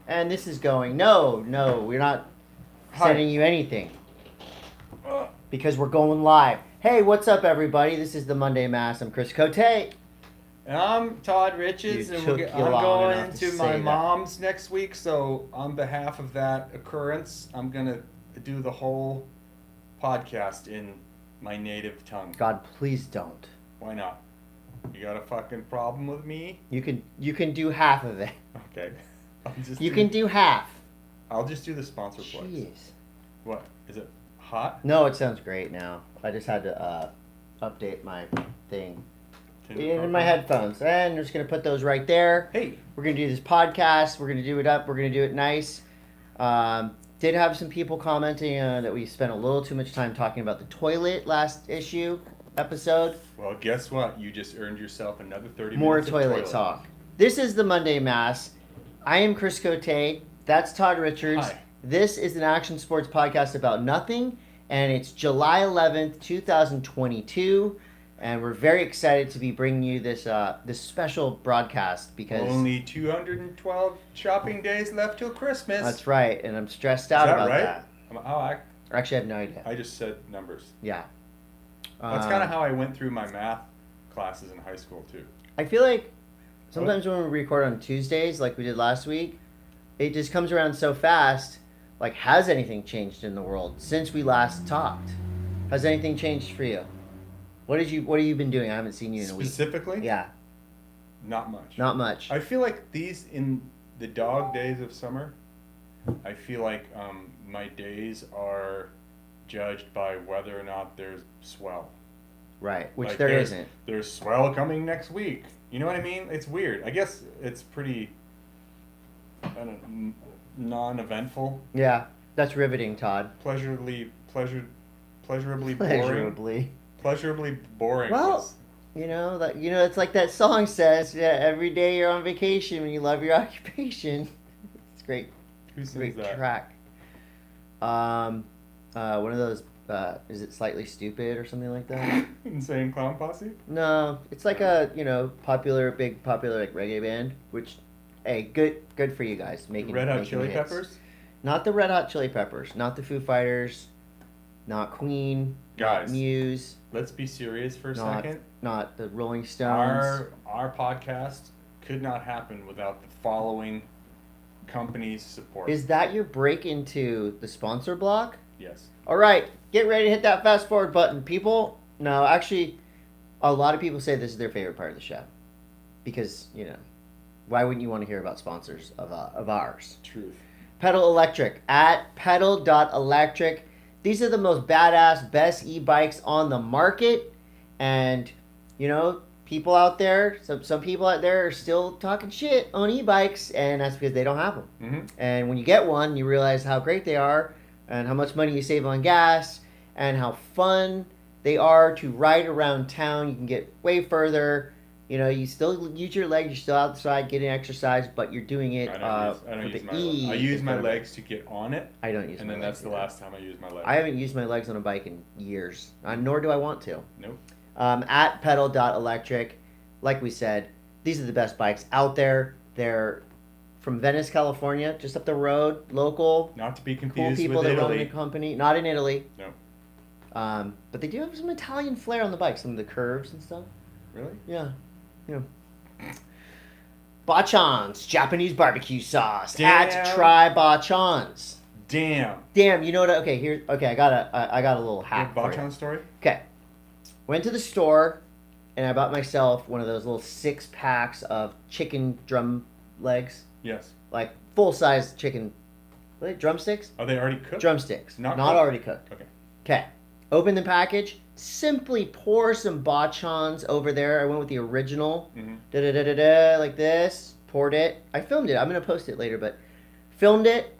And this is going. No, we're not sending you anything. Because we're going live. Hey, what's up, everybody? This is the Monday M.A.S.S. I'm Chris Coté. And I'm Todd Riches, and I'm going to my mom's next week. So on behalf of that occurrence, I'm going to do the whole podcast in my native tongue. God, please don't. Why not? You got a fucking problem with me? You can do half of it. Okay. You can do half. I'll just do the sponsor plugs. Jeez. What? Is it hot? No, it sounds great now. I just had to update my thing in my headphones. And I'm just going to put those right there. Hey. We're going to do this podcast. We're going to do it up. We're going to do it nice. Did have some people commenting that we spent a little too much time talking about the toilet last episode. Well, guess what? You just earned yourself another 30 More minutes toilet talk. This is the Monday M.A.S.S. I am Chris Coté. That's Todd Richards. Hi. This is an action sports podcast about nothing, and it's July 11th, 2022, and we're very excited to be bringing you this special broadcast because only 212 shopping days left till Christmas. That's right, and I'm stressed out about right? that. Actually, I have no idea. I just said numbers. Yeah. That's kind of how I went through my math classes in high school, too. I feel like sometimes when we record on Tuesdays, like we did last week, it just comes around so fast. Like, has anything changed in the world since we last talked? Has anything changed for you? What have you been doing? I haven't seen you in a week. Specifically? Yeah. Not much. Not much. I feel like in the dog days of summer, I feel like my days are judged by whether or not there's swell. Right, which like there isn't. There's swell coming next week. You know what I mean? It's weird. I guess it's pretty non-eventful. Yeah, that's riveting, Todd. Pleasurably boring. Pleasurably. Pleasurably boring. Well, it's like that song says. Yeah, every day you're on vacation when you love your occupation. It's great. Who sings great that? Track. One of those. Is it Slightly Stupid or something like that? Insane Clown Posse? No, it's like a popular like reggae band. Which, hey, good for you guys making Red Hot making Chili hits. Peppers? Not the Red Hot Chili Peppers. Not the Foo Fighters. Not Queen. Guys, not Muse. Let's be serious for a second. Not the Rolling Stones. Our podcast could not happen without the following companies' support. Is that your break into the sponsor block? Yes. All right, get ready to hit that fast forward button, people. No, actually, a lot of people say this is their favorite part of the show because why wouldn't you want to hear about sponsors of ours? Truth. Pedal Electric at pedal.electric. These are the most badass, best e-bikes on the market, and people out there, some people out there are still talking shit on e-bikes, and that's because they don't have them. Mm-hmm. And when you get one, you realize how great they are, and how much money you save on gas, and how fun they are to ride around town. You can get way further. You still use your legs. You're still outside getting exercise, but you're doing it I use my legs to get on it. I don't use my legs. And then that's the last time I use my legs. I haven't used my legs on a bike in years, nor do I want to. Nope. At pedal.electric, like we said, these are the best bikes out there. They're from Venice, California, just up the road, local. Not to be Cool confused people with that run Italy. the company. Not in Italy. No. But they do have some Italian flair on the bike, some of the curves and stuff. Really? Yeah. Bachan's Japanese barbecue sauce. Damn. At Try Bachan's. Damn. You know what? Okay, I got a little hack for you. Bachan story? Okay. Went to the store and I bought myself one of those little 6 packs of chicken drum legs. Yes. Like full size chicken. What are they, drumsticks? Are they already cooked? Drumsticks. Not already cooked. Okay. Okay. Open the package. Simply pour some Bachan's over there. I went with the original. Mm-hmm. Like this. Poured it. I filmed it. I'm going to post it later, but filmed it.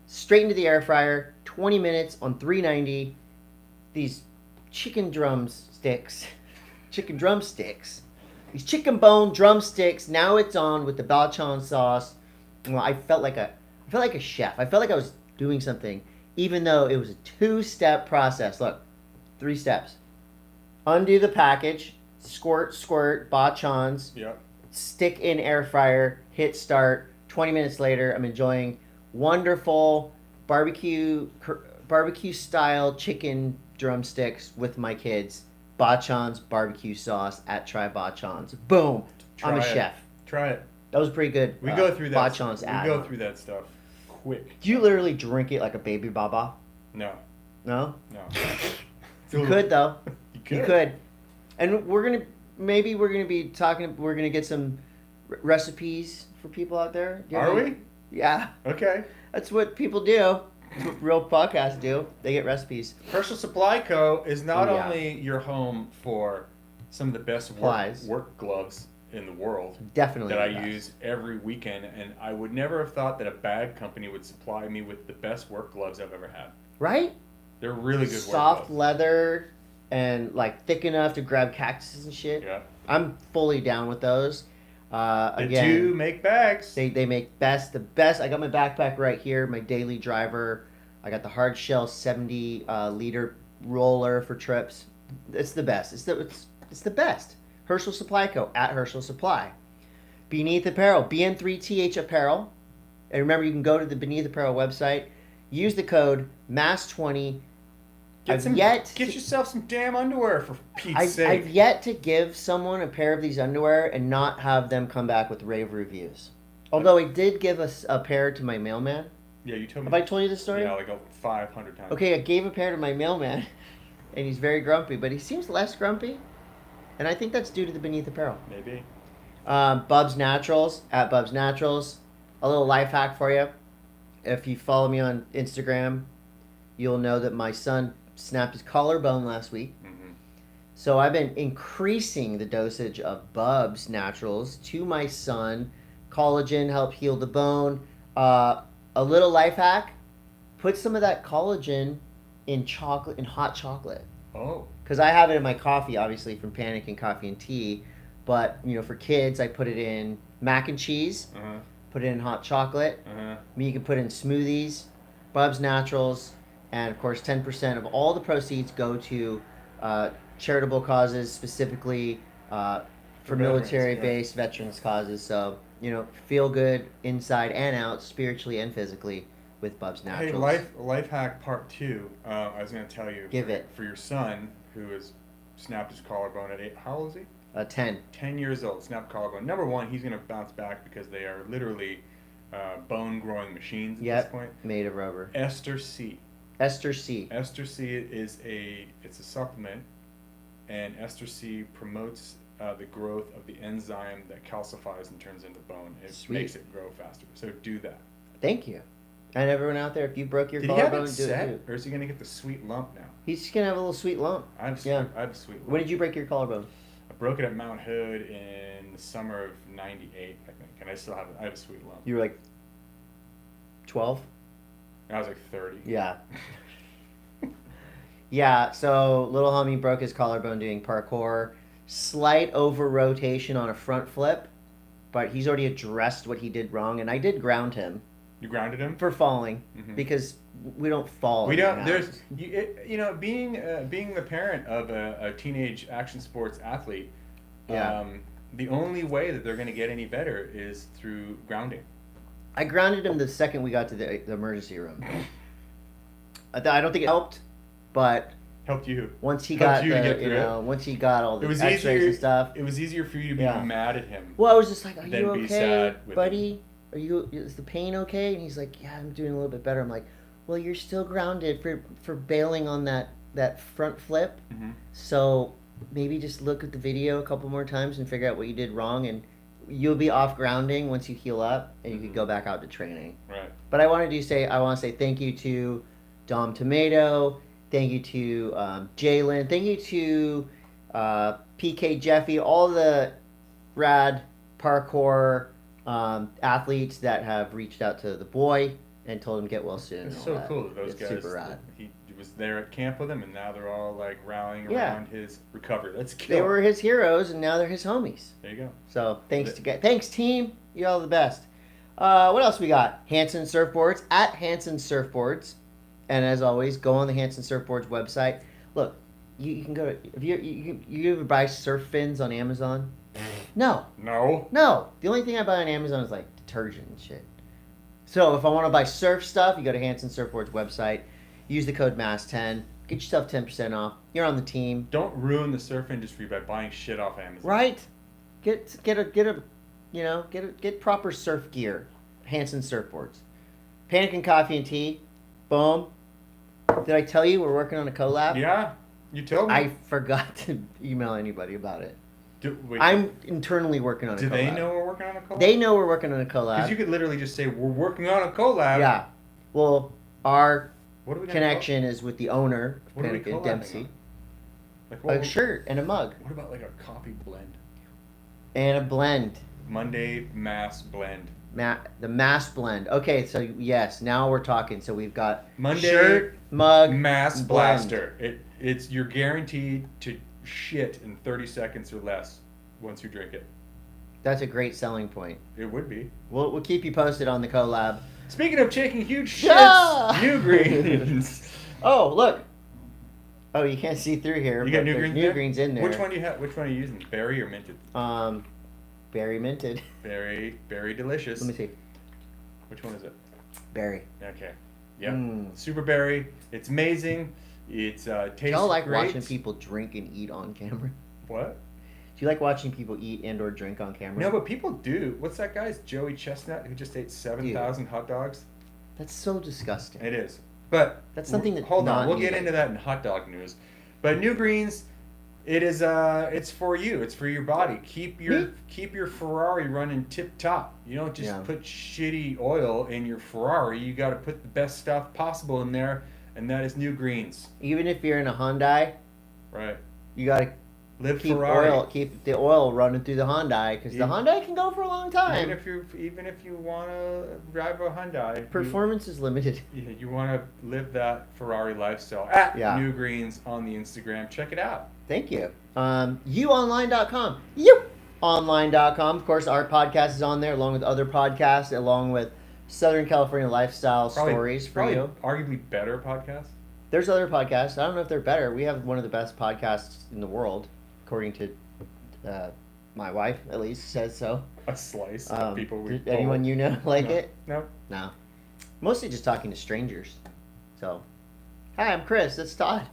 Straight into the air fryer. 20 minutes on 390. These chicken drumsticks. These chicken bone drumsticks. Now it's on with the Bachan sauce. Well, I felt like a chef. I felt like I was doing something, even though it was a 2-step process. Look, 3 steps. Undo the package, squirt, Bachan's, Yep. stick in air fryer, hit start, 20 minutes later, I'm enjoying wonderful barbecue style chicken drumsticks with my kids. Bachan's barbecue sauce at Try Bachan's. Boom. I'm a chef. Try it. That was pretty good. We go through that. Bachan's we go through that stuff quick. Do you literally drink it like a baby baba? No. No? No. You could though. You You could. And we're gonna be talking. We're gonna get some recipes for people out there. Are we? Yeah. Okay. That's what people do. That's what real podcasts do. They get recipes. Herschel Supply Co. is not only your home for some of the best work gloves in the world. Definitely. That I use every weekend, and I would never have thought that a bag company would supply me with the best work gloves I've ever had. Right? They're really good soft work gloves. leather and like thick enough to grab cactuses and shit. Yeah. I'm fully down with those. They Again, do make bags. They make the best. I got my backpack right here, my daily driver. I got the hard shell 70 liter roller for trips. It's the best. It's the best. Herschel Supply Co. at Herschel Supply. Beneath Apparel, BN3TH Apparel. And remember, you can go to the Beneath Apparel website. Use the code MASS20. Get yourself some damn underwear for Pete's sake. I've yet to give someone a pair of these underwear and not have them come back with rave reviews. Although I did give a pair to my mailman. Yeah, you told me. Have I told you this story? Yeah, like 500 times. Okay, I gave a pair to my mailman, and he's very grumpy, but he seems less grumpy, and I think that's due to the Beneath Apparel. Maybe. Bubs Naturals, at Bubs Naturals. A little life hack for you. If you follow me on Instagram, you'll know that my son snapped his collarbone last week. Mm-hmm. So I've been increasing the dosage of Bubs Naturals to my son. Collagen, help heal the bone. A little life hack, put some of that collagen in hot chocolate. Oh. Because I have it in my coffee, obviously, from Panic and Coffee and Tea. But, for kids, I put it in mac and cheese. Uh-huh. Put it in hot chocolate. Uh-huh. You can put it in smoothies, Bubs Naturals. And, of course, 10% of all the proceeds go to charitable causes, specifically for military-based veterans causes. So, feel good inside and out, spiritually and physically, with Bubs Naturals. Hey, life hack part 2. I was going to tell you. Give it. For your son, who has snapped his collarbone at 8. How old is he? 10. 10 years old, snapped collarbone. Number one, he's going to bounce back because they are literally bone-growing machines at this point. Made of rubber. Ester C. Ester C. Ester C is it's a supplement, and Ester C promotes the growth of the enzyme that calcifies and turns into bone. It makes it grow faster. So do that. Thank you. And everyone out there, if you broke your Did he have collarbone, it set, or is he going to get the sweet lump now? He's just going to have a little sweet lump. I have a sweet lump. When did you break your collarbone? I broke it at Mount Hood in the summer of '98, I think, and I still have it. I have a sweet lump. You were like 12? I was like 30. Yeah. Yeah, so little homie broke his collarbone doing parkour. Slight over rotation on a front flip, but he's already addressed what he did wrong, and I did ground him. You grounded him? For falling, because we don't fall. We don't. There's, being the parent of a teenage action sports athlete. Yeah. The only way that they're going to get any better is through grounding. I grounded him the second we got to the emergency room. I don't think it helped, but helped you. Once he got once he got all the X-rays and stuff, it was easier for you to be mad at him. Well, I was just like, "Are you okay, sad buddy? Is the pain okay?" And he's like, "Yeah, I'm doing a little bit better." I'm like, "Well, you're still grounded for bailing on that front flip. Mm-hmm. So maybe just look at the video a couple more times and figure out what you did wrong, and you'll be off grounding once you heal up, and you can go back out to training." Right. But I want to say thank you to Dom Tomato, thank you to Jalen, thank you to PK Jeffy, all the rad parkour athletes that have reached out to the boy and told him get well soon. It's so cool that those it's guys. Super rad. He was there at camp with him, and now they're all like rallying around his recovery. Let's go. They were his heroes, and now they're his homies. There you go. So thanks team, you all the best. What else we got? Hansen Surfboards at Hansen Surfboards, and as always, go on the Hansen Surfboards website. Look, you can go to if you ever buy surf fins on Amazon. No. No. The only thing I buy on Amazon is like detergent and shit. So if I want to buy surf stuff, you go to Hansen Surfboards website. Use the code M.A.S.S 10. Get yourself 10% off. You're on the team. Don't ruin the surf industry by buying shit off Amazon. Right. Get proper surf gear. Hansen Surfboards. Panic and Coffee and Tea. Boom. Did I tell you we're working on a collab? Yeah, you told me. I forgot to email anybody about it. Wait, I'm internally working on a collab. Do they know we're working on a collab? They know we're working on a collab. Because you could literally just say, we're working on a collab. Yeah. Well, our what are we connection is with the owner of Panic and Dempsey. Like a shirt and a mug. What about like a coffee blend? And a blend. Monday M.A.S.S blend. The M.A.S.S blend. Okay, so yes, now we're talking. So we've got Monday shirt, mug, M.A.S.S blend. blaster. It's you're guaranteed to shit in 30 seconds or less once you drink it. That's a great selling point. It would be. We'll keep you posted on the collab. Speaking of taking huge shits, Yeah! New Greens. Oh, look. Oh, you can't see through here. You got New Greens. New Greens in there. Which one do you have? Which one are you using? Berry or minted? Berry minted. Berry delicious. Let me see. Which one is it? Berry. Okay. Yeah. Super berry. It's amazing. It's tastes great. Y'all like watching people drink and eat on camera? What? Do you like watching people eat and or drink on camera? No, but people do. What's that guy's Joey Chestnut who just ate 7,000 hot dogs? That's so disgusting. It is. But that's something that hold on, we'll get into that in hot dog news. But New Greens, it is it's for you. It's for your body. Keep your Ferrari running tip top. You don't just put shitty oil in your Ferrari. You got to put the best stuff possible in there, and that is New Greens. Even if you're in a Hyundai, right? You got to keep the oil running through the Hyundai because the Hyundai can go for a long time. Even if you want to drive a Hyundai, performance is limited. You want to live that Ferrari lifestyle at New Greens on the Instagram. Check it out. Thank you. Youonline.com. Youonline.com. Of course, our podcast is on there along with other podcasts, along with Southern California lifestyle stories for you. Arguably better podcasts. There's other podcasts. I don't know if they're better. We have one of the best podcasts in the world, according to my wife, at least, says so. A slice of people we Did anyone you know like it? No. Mostly just talking to strangers. So, hi, I'm Chris. That's Todd.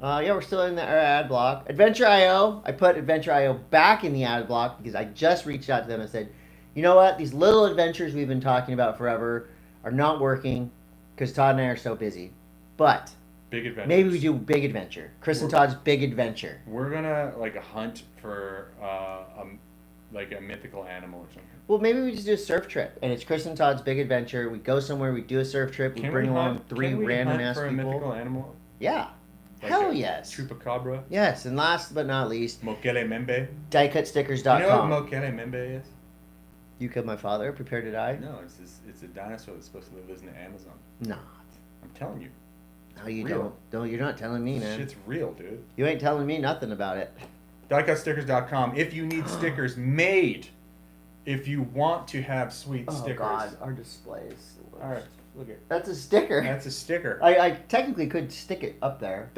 We're still in our ad block. Adventure.io. I put Adventure.io back in the ad block because I just reached out to them and said, you know what? These little adventures we've been talking about forever are not working because Todd and I are so busy. But big adventure. Maybe we do big adventure. Chris and Todd's big adventure. We're gonna hunt for a mythical animal or something. Well, maybe we just do a surf trip, and it's Chris and Todd's big adventure. We go somewhere, we do a surf trip, we bring along three random ass people. For a mythical animal? Yeah. Hell yes. Chupacabra. Yes, and last but not least, Mokele Membe. DieCutStickers.com. You know what Mokele Membe is? You Killed My Father, Prepare to Die? No, it's a dinosaur that's supposed to live in the Amazon. No. I'm telling you. No, you don't. No, you're not telling me, man. Shit's real, dude. You ain't telling me nothing about it. DieCutStickers.com. If you need stickers made, if you want to have sweet stickers. Oh, God. Our displays. All right. Look at That's a sticker. That's a sticker. I technically could stick it up there.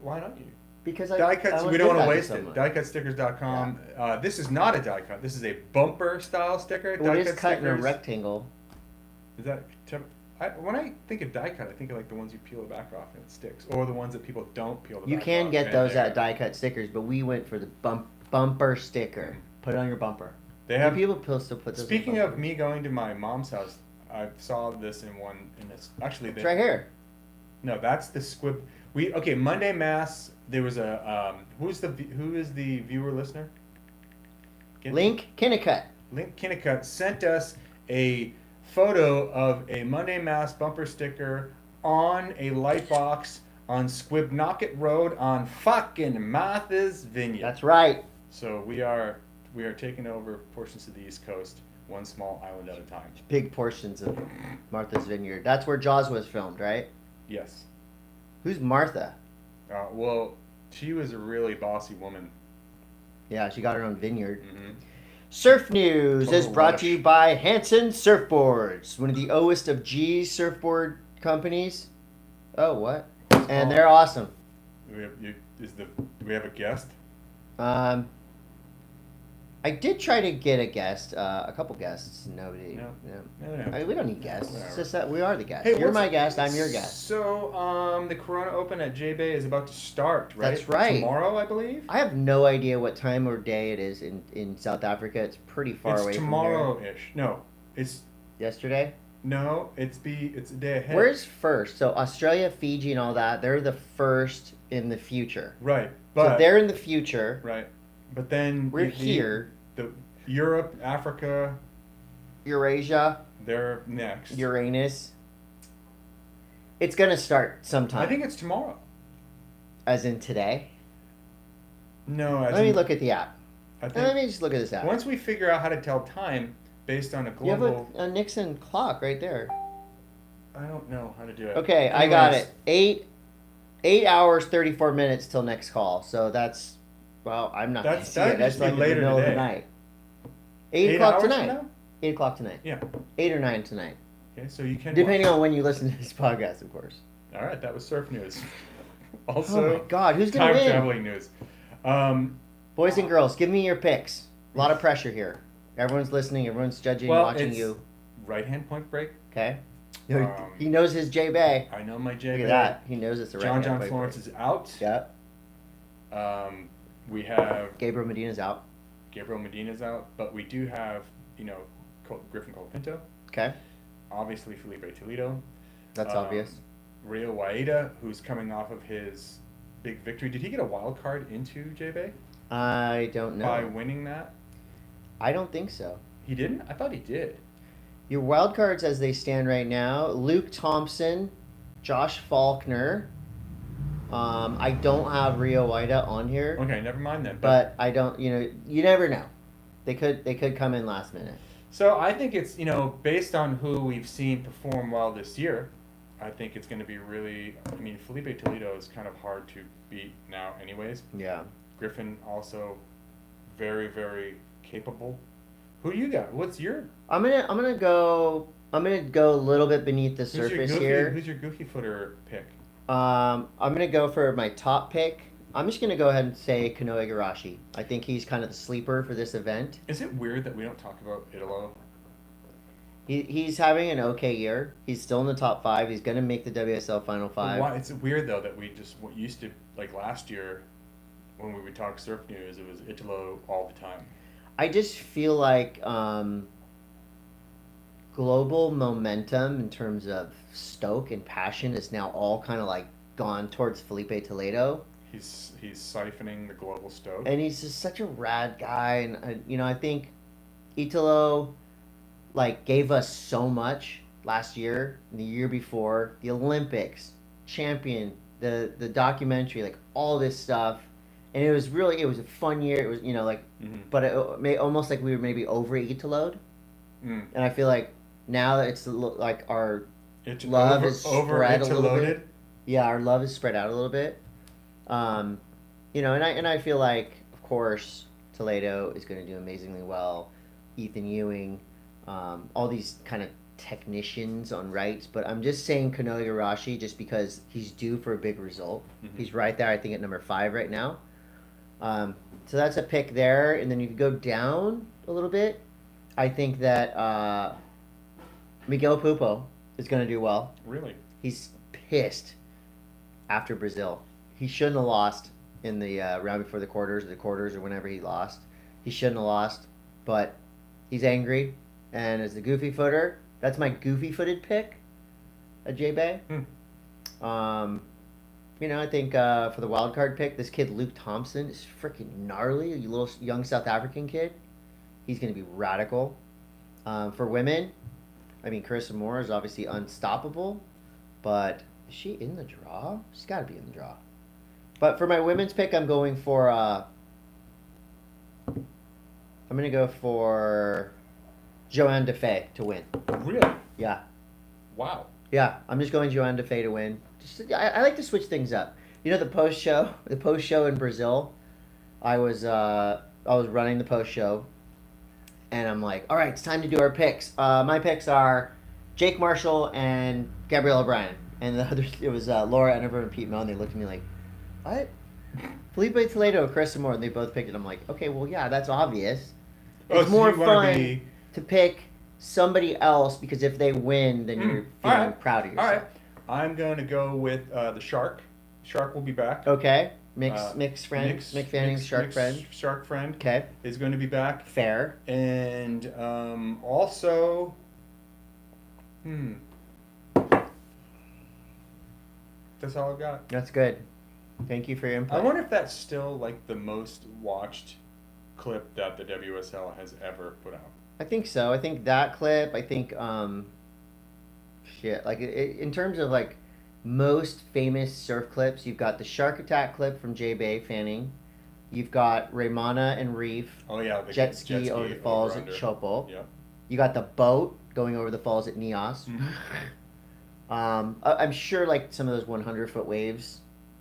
Why don't you? Because we don't want to waste it. DieCutStickers.com. Yeah. This is not a die cut. This is a bumper style sticker. Well, it is cut in a rectangle. Is that? When I think of die cut, I think of like the ones you peel the back off and it sticks, or the ones that people don't peel the back off. You can get those at Die Cut Stickers, but we went for the bumper sticker. Put it on your bumper. They have people still put those. Speaking of me going to my mom's house, I saw this in this. Actually, it's right here. No, that's the squib. Monday M.A.S.S. There was a who is the viewer listener? Link Kinnicut. Link Kinnicut sent us a photo of a Monday M.A.S.S. bumper sticker on a light box on Squibnocket Road on fucking Martha's Vineyard. That's right. So we are taking over portions of the East Coast, one small island at a time. Big portions of Martha's Vineyard. That's where Jaws was filmed, right? Yes. Who's Martha? Well, she was a really bossy woman. Yeah, she got her own vineyard. Mm-hmm. Surf News is brought to you by Hansen Surfboards, one of the oldest of G's surfboard companies. Oh, what? And they're awesome. Do we have a guest? I did try to get a couple guests. Nobody. No. We don't need guests. Whatever. It's just that we are the guests. Hey, You're my guest. I'm your guest. So, the Corona Open at J-Bay is about to start, right? That's right. Tomorrow, I believe. I have no idea what time or day it is in South Africa. It's pretty far away from here. It's tomorrow-ish. No, it's yesterday. No, it's a day ahead. Where's first? So Australia, Fiji, and all that. They're the first in the future. Right, so they're in the future. Right, but then we're here. The Europe, Africa, Eurasia. They're next. Uranus. It's gonna start sometime. I think it's tomorrow. As in today? No. Let me look at the app. Let me just look at this app. Once we figure out how to tell time based on a global. You have a Nixon clock right there. I don't know how to do it. Okay, anyways. I got it. 8 hours 34 minutes till next call. So that's I'm not. That's like later the middle today. Of the night. 8 o'clock tonight. Now? 8 o'clock tonight. Yeah. 8 or 9 tonight. Okay, so you can. Depending on when you listen to this podcast, of course. All right, that was surf news. Also, oh my God, who's gonna win? Time traveling news. Boys and girls, give me your picks. A lot of pressure here. Everyone's listening. Everyone's judging, watching you. Right hand point break. Okay. He knows his J-Bay. I know my J-Bay. Look at that. He knows it's a right hand point break. John Florence is out. Yep. We have Gabriel Medina's out. But we do have, Griffin Colapinto. Okay. Obviously, Felipe Toledo. That's obvious. Rio Waida, who's coming off of his big victory. Did he get a wild card into J-Bay? I don't know. By winning that? I don't think so. He didn't? I thought he did. Your wild cards as they stand right now: Luke Thompson, Josh Faulkner. I don't have Rio Waida on here. Okay, never mind then. But I don't. You never know. They could come in last minute. So I think it's based on who we've seen perform well this year. I think it's going to be really. Felipe Toledo is kind of hard to beat now, anyways. Yeah. Griffin also very, very capable. Who do you got? What's your? I'm gonna go a little bit beneath the surface here. Who's your goofy footer pick? I'm gonna go for my top pick. I'm just gonna go ahead and say Kanoe Igarashi. I think he's kind of the sleeper for this event. Is it weird that we don't talk about Italo? He's having an okay year. He's still in the top 5. He's gonna make the WSL Final 5. Why? It's weird though that we just what used to like last year when we would talk surf news, it was Italo all the time. I just feel like global momentum in terms of stoke and passion is now all kind of like gone towards Felipe Toledo. He's siphoning the global stoke. And he's just such a rad guy. And, I think Italo, gave us so much last year, and the year before, the Olympics, champion, the documentary, all this stuff. And it was a fun year. It was, but it made almost like we were maybe over Italo'd. And I feel like now that it's our love is spread a little bit. Yeah, our love is spread out a little bit. And I feel like, of course, Toledo is going to do amazingly well. Ethan Ewing, all these kind of technicians on rights. But I'm just saying Kanoe Igarashi just because he's due for a big result. Mm-hmm. He's right there, I think, at number 5 right now. So that's a pick there. And then you can go down a little bit. I think that Miguel Pupo is going to do well. Really? He's pissed after Brazil. He shouldn't have lost in the round before the quarters, or whenever he lost. He shouldn't have lost, but he's angry. And as the goofy footer, that's my goofy footed pick at J-Bay. I think for the wild card pick, this kid Luke Thompson is freaking gnarly. A little young South African kid. He's going to be radical. For women, Carissa Moore is obviously unstoppable, but is she in the draw? She's got to be in the draw. But for my women's pick, I'm going for Joanne Defay to win. Really? Yeah. Wow. Yeah, I'm just going Joanne Defay to win. I like to switch things up. The post show in Brazil, I was running the post show, and I'm like, all right, it's time to do our picks. My picks are Jake Marshall and Gabrielle O'Brien, and the others it was Laura Ennever and Pete Mel, and they looked at me like, what? Felipe Toledo, Chris Moore, and they both picked it. I'm like, okay, well, yeah, that's obvious. it's more fun to pick somebody else because if they win, then you're feeling proud of yourself. All right. I'm going to go with the Shark. Shark will be back. Okay. Mix friend. Mick Fanning's Shark friend. Shark friend. Okay. Is going to be back. Fair. And also, that's all I've got. That's good. Thank you for your input. I wonder if that's still like the most watched clip that the WSL has ever put out. I think so. I think that clip. I think like in terms of like most famous surf clips, you've got the shark attack clip from J Bay Fanning. You've got Raymana and Reef. Oh yeah, the jet ski over the falls at Chopo. Yep. You got the boat going over the falls at Nias. I'm sure like some of those 100-foot waves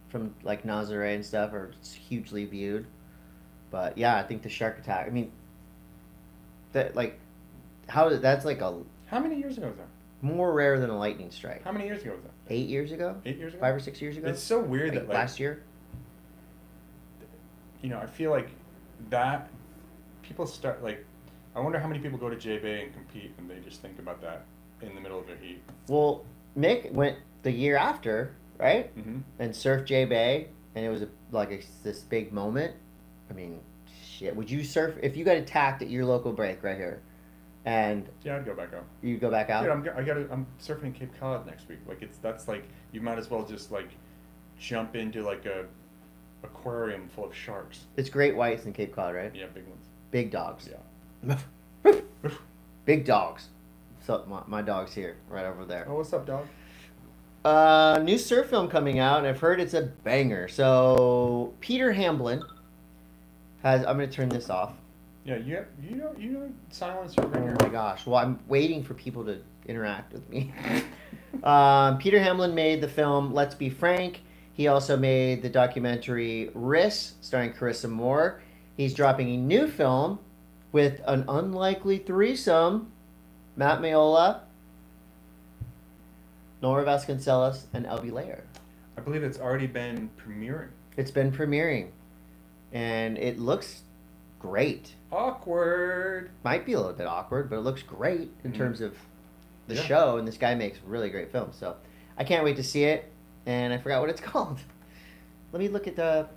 from like Nazare and stuff are hugely viewed. But yeah, I think the shark attack. I mean, that like that's like a. How many years ago was that? More rare than a lightning strike. How many years ago was that? 8 years ago? 8 years ago? 5 or 6 years ago? It's so weird that like last year. You know, I feel like that people start like. I wonder how many people go to J Bay and compete and they just think about that in the middle of their heat. Well, Mick went the year after, right? Mm-hmm. And surfed J Bay, and it was this big moment. I mean, shit. Would you surf if you got attacked at your local break right here? And yeah, I'd go back out. You'd go back out? Dude, I'm surfing in Cape Cod next week. Like that's like you might as well just like jump into like a aquarium full of sharks. It's great whites in Cape Cod, right? Yeah, big ones. Big dogs. Yeah. Big dogs. So my dog's here, right over there. Oh, what's up, dog? New surf film coming out, and I've heard it's a banger. So Peter Hamblin has. I'm gonna turn this off. Yeah, you know silence your ringer. Oh my gosh! Well, I'm waiting for people to interact with me. Peter Hamblin made the film Let's Be Frank. He also made the documentary Riss, starring Carissa Moore. He's dropping a new film with an unlikely threesome: Matt Meola, Nora Vasconcelos, and Elby Lair. I believe it's already been premiering. It's been premiering, and it looks great. Awkward. Might be a little bit awkward, but it looks great in terms of the show, and this guy makes really great films. So I can't wait to see it, and I forgot what it's called. Let me look at the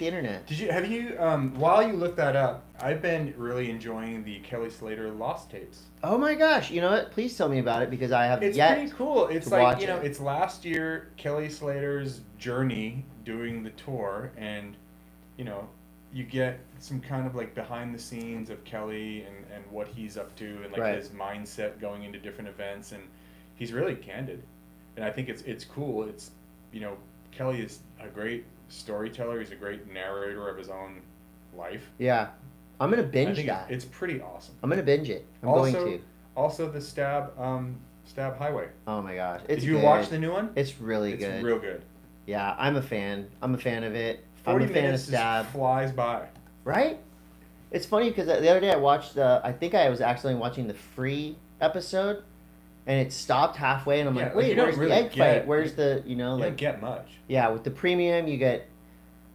internet. Have you while you look that up, I've been really enjoying the Kelly Slater Lost tapes. Oh my gosh, you know what? Please tell me about it because I have It's yet pretty cool. It's to like, watch you know, it. it's last year Kelly Slater's journey doing the tour, and you know, you get some kind of like behind the scenes of Kelly and what he's up to and like his mindset going into different events, and he's really candid. And I think it's cool. It's, you know, Kelly is a great storyteller. He's a great narrator of his own life. Yeah. I'm going to binge that. It's pretty awesome. I'm going to binge it. I'm going to. Also the Stab Highway. Oh my gosh. Did you watch the new one? It's really good. It's real good. Yeah, I'm a fan. I'm a fan of it. 40 I'm a fan minutes of Stab. just flies by. Right? It's funny because the other day I think I was accidentally watching the free episode, and it stopped halfway, and I'm like, wait, where's the egg fight? Where's the, you know, you like... don't get much. Yeah, with the premium, you get...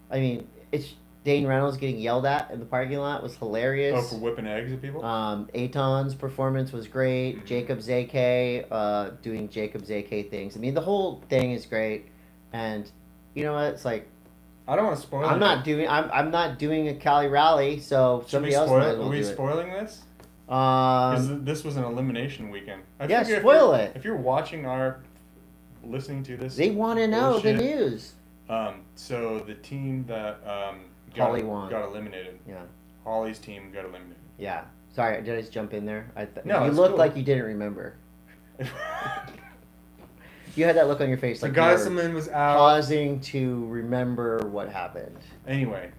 I mean, it's... Dane Reynolds getting yelled at in the parking lot was hilarious. Oh, for whipping eggs at people? Aton's performance was great. Mm-hmm. Jacob Zake doing Jacob Zake things. I mean, the whole thing is great. And you know what? It's like... I don't want to spoil it. I'm not doing a Cali rally, so somebody else might as well do it. Are we spoiling this? This was an elimination weekend. Spoil it. If you're listening to this, they want to know the news. So the team that got eliminated. Yeah. Holly's team got eliminated. Yeah. Sorry, did I just jump in there? No, you looked like you didn't remember. You had that look on your face, like Geiselman was out, pausing to remember what happened. Anyway,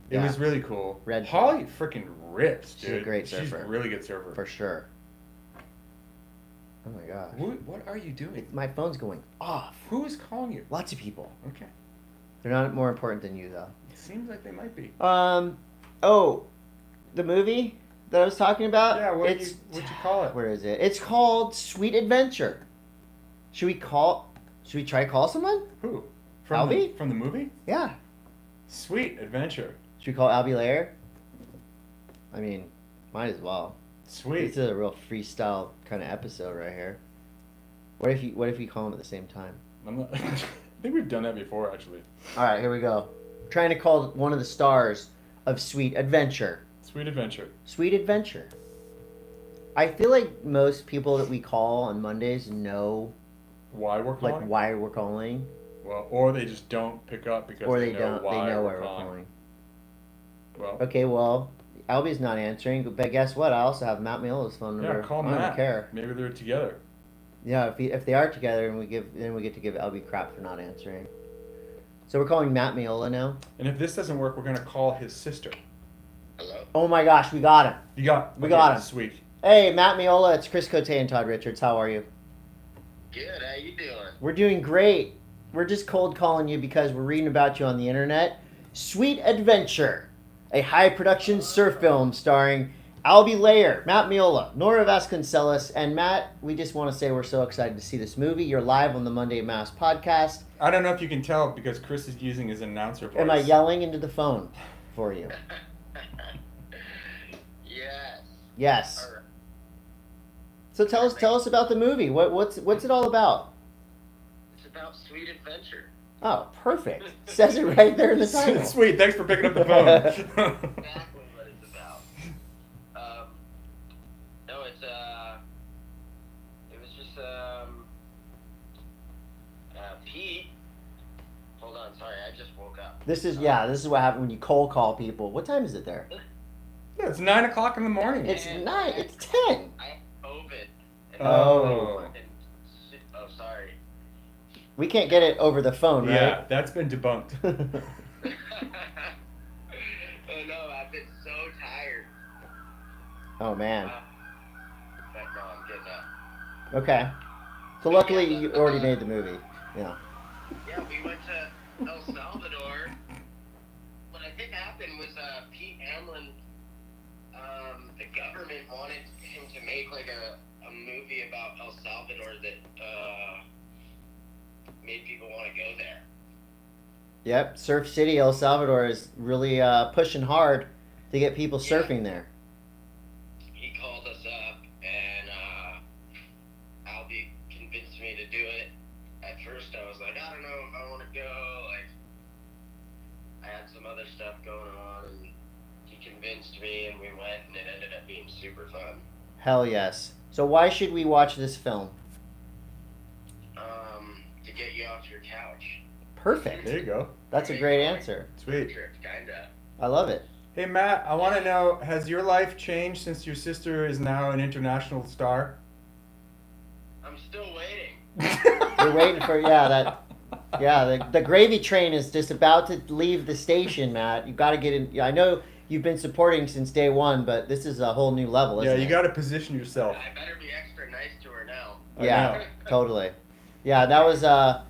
it was really cool. Red Holly freaking rips, dude. She's a great surfer. She's a really good surfer. For sure. Oh my gosh. What are you doing? My phone's going off. Who is calling you? Lots of people. Okay. They're not more important than you, though. It seems like they might be. Oh, the movie that I was talking about? Yeah, what'd you call it? Where is it? It's called Sweet Adventure. Should we try to call someone? Who? Albie? From the movie? Yeah. Sweet Adventure. Should we call Albie Lair? I mean, Might as well. Sweet. This is a real freestyle kind of episode right here. What if you call them at the same time? I think we've done that before, actually. All right, here we go. Trying to call one of the stars of Sweet Adventure. Sweet Adventure. Sweet Adventure. I feel like most people that we call on Mondays know why we're calling. Like why we're calling. Well, or they just don't pick up because they know why we're calling. Well. Okay, well, Albie's not answering, but guess what? I also have Matt Meola's phone number. Yeah, call Matt. I don't care. Maybe they're together. Yeah, if they are together, and we get to give Albie crap for not answering. So we're calling Matt Meola now. And if this doesn't work, we're gonna call his sister. Hello. Oh my gosh, we got him. We got him. Sweet. Hey, Matt Meola, it's Chris Coté and Todd Richards. How are you? Good. How you doing? We're doing great. We're just cold calling you because we're reading about you on the internet. Sweet Adventure, a high production surf film starring Albie Layer, Matt Meola, Nora Vasconcelos, and Matt, we just want to say we're so excited to see this movie. You're live on the Monday M.A.S.S podcast. I don't know if you can tell because Chris is using his announcer voice. Am I yelling into the phone for you? Yes. Yes. Right. So tell us about the movie. What's it all about? It's about Sweet Adventure. Oh, perfect. Says it right there in the title. Sweet. Thanks for picking up the phone. Exactly what it's about. No, it was just Pete. Hold on, sorry, I just woke up. This is what happens when you cold call people. What time is it there? Yeah, it's 9 o'clock in the morning. It's 9. It's 10. I have COVID. Oh, sorry. We can't get it over the phone, right? Yeah, that's been debunked. Oh no, I've been so tired. Oh man. But no, I'm getting up. Okay. So luckily you already made the movie. Yeah. Yeah, we went to El Salvador. What I think happened was Pete Hamlin, the government wanted him to make like a movie about El Salvador that made people want to go there. Yep. Surf City, El Salvador is really pushing hard to get people surfing there. He called us up and Albie convinced me to do it. At first I was like, I don't know if I want to go. Like, I had some other stuff going on, and he convinced me, and we went, and it ended up being super fun. Hell yes. So why should we watch this film? To get you off your couch. Perfect. There you go. That's a great answer. Sweet. Kinda. I love it. Hey Matt, I want to know, has your life changed since your sister is now an international star? I'm still waiting. We're waiting for the gravy train is just about to leave the station, Matt. You got to get in. I know you've been supporting since day one, but this is a whole new level, isn't it? Yeah, you got to position yourself. I better be extra nice to her now. Yeah, totally. Yeah, that was. I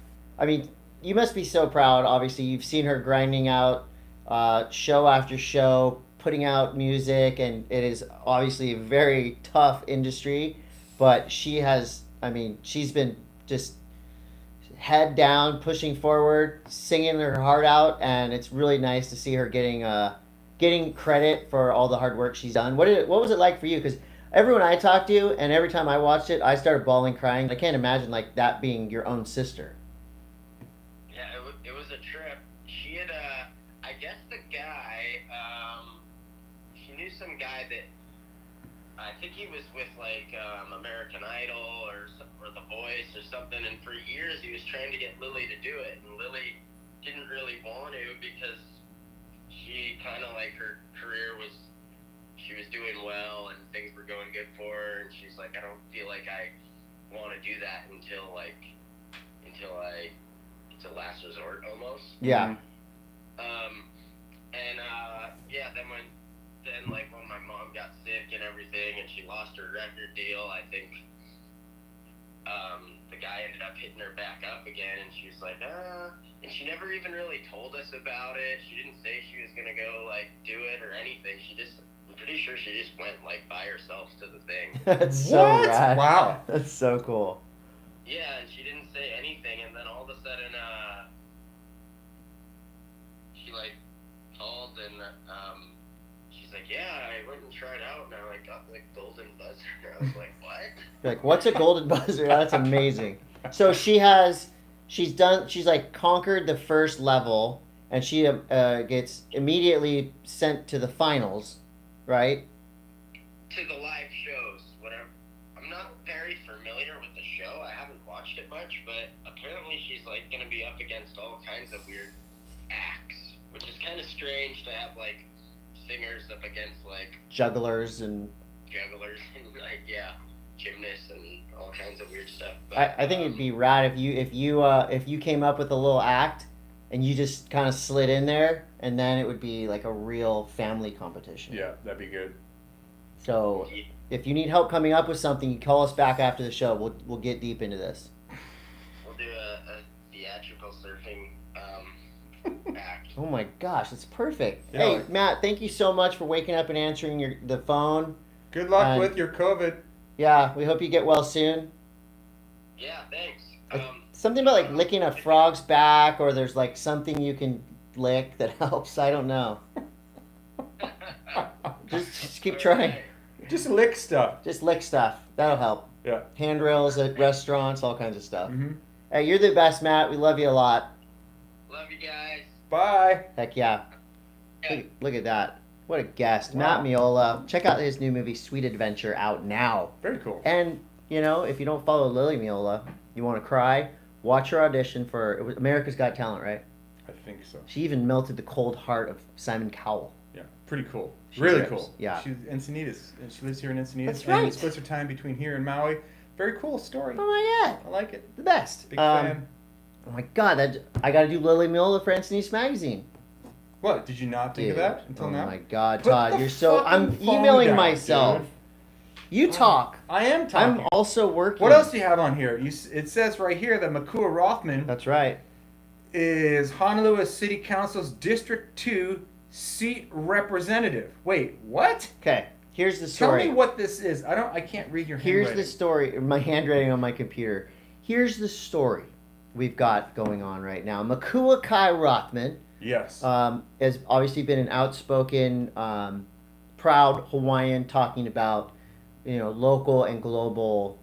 mean, you must be so proud. Obviously, you've seen her grinding out show after show, putting out music, and it is obviously a very tough industry. But she has. I mean, she's been just head down, pushing forward, singing her heart out, and it's really nice to see her getting credit for all the hard work she's done. What was it like for you? Because everyone I talked to, and every time I watched it, I started bawling, crying. I can't imagine like that being your own sister. Yeah, it was a trip. She had I guess the guy, she knew some guy that, I think he was with like American Idol or The Voice or something, and for years he was trying to get Lily to do it, and Lily didn't really want to because she kind of like her career she was doing well and things were going good for her, and she's like, I don't feel like I want to do that until it's a last resort almost. Yeah. Then when my mom got sick and everything and she lost her record deal, I think the guy ended up hitting her back up again, and she's like, and she never even really told us about it. She didn't say she was gonna go do it or anything. I'm pretty sure she just went by herself to the thing. That's so rad. Wow. That's so cool. Yeah, and she didn't say anything, and then all of a sudden she called and she she's like, yeah, I went and tried out, and I got the golden buzzer. I was like, what? You're like, what's a golden buzzer? That's amazing. So she's like conquered the first level, and she gets immediately sent to the finals, right? To the live shows, whatever. I'm not very familiar with the show. I haven't watched it much, but apparently she's like gonna be up against all kinds of weird acts, which is kind of strange to have like singers up against like jugglers and like gymnasts and all kinds of weird stuff. But, I think it'd be rad if you came up with a little act and you just kind of slid in there, and then it would be like a real family competition. Yeah, that'd be good. So if you need help coming up with something, you call us back after the show. We'll get deep into this. We'll do a theatrical surfing act. Oh my gosh, that's perfect. Yeah. Hey Matt, thank you so much for waking up and answering the phone. Good luck with your COVID. Yeah, we hope you get well soon. Yeah, thanks. Something about like licking a frog's back, or there's like something you can lick that helps. I don't know. Just keep trying. Right. Just lick stuff. Just lick stuff. That'll help. Yeah. Handrails at restaurants, all kinds of stuff. Mm-hmm. Hey, you're the best, Matt. We love you a lot. Love you guys. Bye. Heck yeah. Yeah. Look at that. What a guest. Wow. Matt Meola. Check out his new movie, Sweet Adventure, out now. Very cool. And, you know, if you don't follow Lily Meola, you want to cry, watch her audition for it was America's Got Talent, right? I think so. She even melted the cold heart of Simon Cowell. Yeah, pretty cool. She Really rips. cool. Yeah. She's Encinitas, and she lives here in Encinitas. That's right. And splits her time between here and Maui. Very cool story. Oh my god. I like it. The best. Big fan. Oh my god, I got to do Lily Meola for Encinitas Magazine. What? Did you not think of that until now? Oh my god, Put Todd, the you're so. I'm fucking phone emailing down, myself. dude. You talk. I am talking. I'm also working. What else do you have on here? It says right here that Makua Rothman That's right. is Honolulu City Council's District 2 seat representative. Wait, what? Okay, here's the Tell story. me what this is. I can't read your handwriting. Here's the story. My handwriting on my computer. Here's the story we've got going on right now. Makua Rothman Yes. has obviously been an outspoken, proud Hawaiian talking about, you know, local and global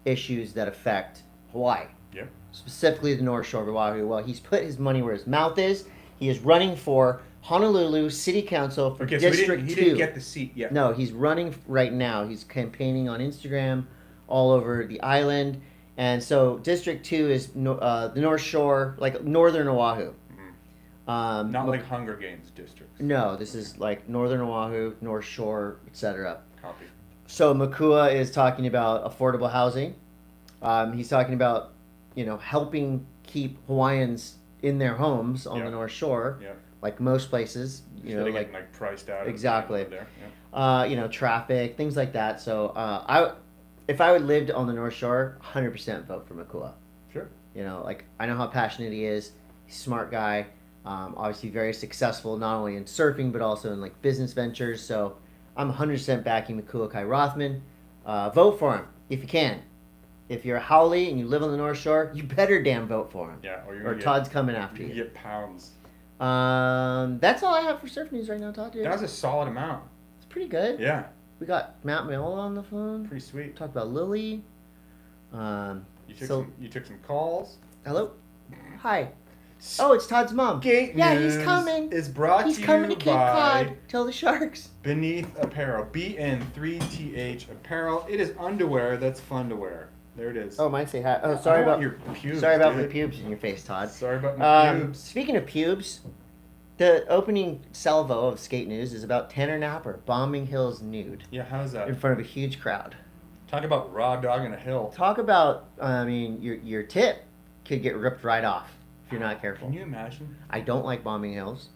issues that affect Hawaii. Yep. Specifically the North Shore of Oahu. Well, he's put his money where his mouth is. He is running for Honolulu City Council for Okay, District so he 2. didn't get the seat yet. No, he's running right now. He's campaigning on Instagram all over the island. And so District 2 is the North Shore, like northern Oahu. Not like Hunger Games districts. No, this is like northern Oahu, North Shore, etc. Copy. So Makua is talking about affordable housing. He's talking about, you know, helping keep Hawaiians in their homes on the North Shore, like most places. You know, like priced out. Exactly. There. You know, traffic, things like that. So if I would lived on the North Shore, 100% vote for Makua. Sure. You know, like I know how passionate he is. He's a smart guy. Obviously very successful not only in surfing but also in like business ventures. So I'm 100% backing Makua Rothman. Vote for him if you can. If you're a Haole and you live on the North Shore, you better damn vote for him. Yeah, or Todd's coming after you. you. Get pounds. That's all I have for surf news right now, Todd. Dude. That was a solid amount. It's pretty good. Yeah. We got Matt Meola on the phone. Pretty sweet. Talked about Lily. You took some calls. Hello. Hi. Oh, it's Todd's mom. Skate he's coming. Is brought He's to coming you to Cape by Cod. Tell the Sharks. Beneath Apparel. BN3TH Apparel. It is underwear that's fun to wear. There it is. Oh, mine say hi. Oh, sorry about your pubes. Sorry about dude. my pubes in your face, Todd. Sorry about my pubes. Speaking of pubes, the opening salvo of Skate News is about Tanner Napper bombing Hills nude. Yeah, how's that? In front of a huge crowd. Talk about raw dog in a hill. Talk about, I mean, your tip could get ripped right off if you're not careful. Can you imagine? I don't like bombing hills.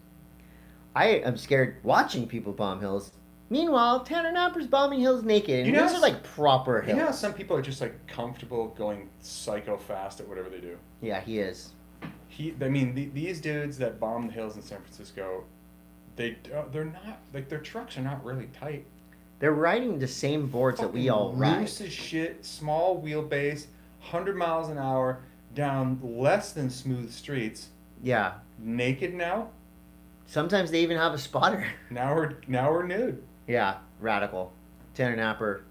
I am scared watching people bomb hills. Meanwhile, Tanner Napper's bombing hills naked. And these are like proper hills. You know how some people are just like comfortable going psycho fast at whatever they do? Yeah, he is. These dudes that bomb the hills in San Francisco, they're not, like their trucks are not really tight. They're riding the same boards that we all ride. Loose as shit, small wheelbase, 100 miles an hour, down less than smooth streets. Yeah. Naked now? Sometimes they even have a spotter. Now we're nude. Yeah, radical. Tanner Napper,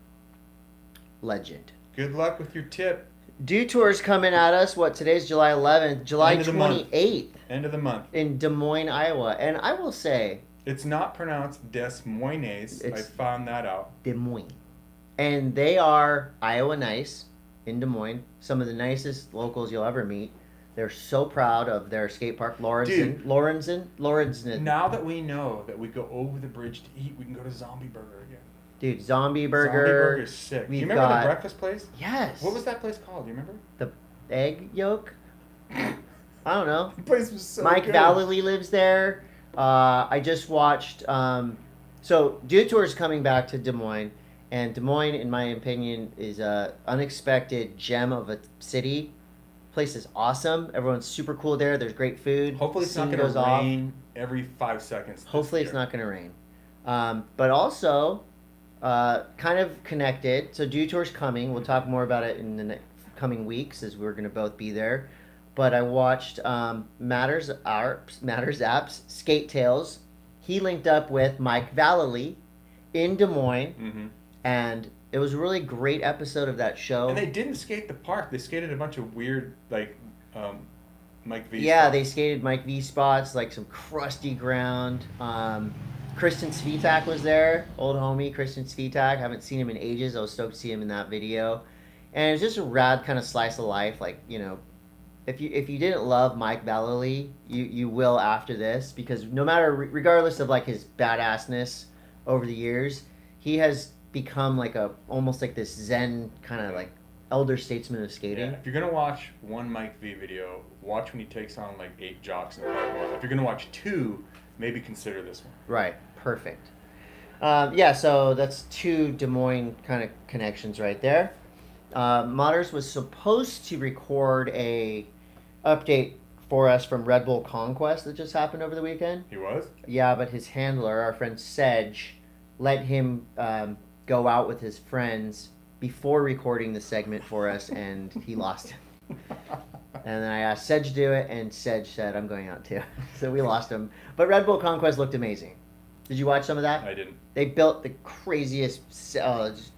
legend. Good luck with your tip. Detour's coming at us. What, today's July 11th, July 28th. End of the month. In Des Moines, Iowa. And I will say, it's not pronounced Des Moines. I found that out. Des Moines. And they are Iowa nice in Des Moines. Some of the nicest locals you'll ever meet. They're so proud of their skate park, Lorenzen. Now that we know that we go over the bridge to eat, we can go to Zombie Burger again. Dude, Zombie Burger. Zombie Burger is sick. Do you remember the breakfast place? Yes. What was that place called? Do you remember? The egg yolk? I don't know. The place was so Mike good. Vallely lives there. I just watched. So Detour's coming back to Des Moines, and Des Moines, in my opinion, is a unexpected gem of a city. Place is awesome. Everyone's super cool there. There's great food. Hopefully it's not going to rain every 5 seconds. Hopefully it's not going to rain. But also, kind of connected. So Detour's coming. We'll talk more about it in the coming weeks as we're going to both be there. But I watched Matters Apps Skate Tales. He linked up with Mike Vallely in Des Moines, and it was a really great episode of that show. And they didn't skate the park. They skated a bunch of weird, like, Mike V Yeah, spots. they skated Mike V spots, like some crusty ground. Kristen Svitak was there, old homie Kristen Svitak. Haven't seen him in ages. I was stoked to see him in that video. And it was just a rad kind of slice of life. Like, you know, if you didn't love Mike Vallely, you will after this, because no matter, regardless of like his badassness over the years, he has become like almost like this Zen kind of like elder statesman of skating. Yeah, if you're gonna watch one Mike V video, watch when he takes on like 8 jocks in the park. If you're gonna watch 2, maybe consider this one. Right, perfect. Yeah, so that's 2 Des Moines kind of connections right there. Modders was supposed to record a update for us from Red Bull Conquest that just happened over the weekend. He was? Yeah, but his handler, our friend Sedge, let him go out with his friends before recording the segment for us, and he lost him. And then I asked Sedge to do it, and Sedge said, I'm going out too. So we lost him. But Red Bull Conquest looked amazing. Did you watch some of that? I didn't. They built the craziest... just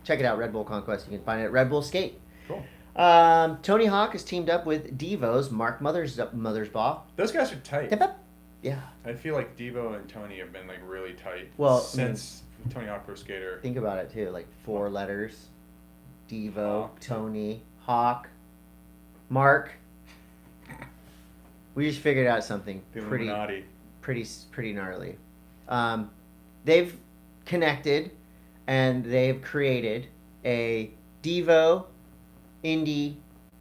check it out, Red Bull Conquest. You can find it at Red Bull Skate. Cool. Tony Hawk has teamed up with DEVO's Mark Mothersbaugh. Those guys are tight. Yeah. I feel like DEVO and Tony have been like really tight since Tony Hawk Pro Skater. Think about it too, like 4 letters. DEVO, Hawk. Tony, Hawk, Mark. We just figured out something The pretty Illuminati. pretty gnarly. They've connected and they've created a DEVO Indie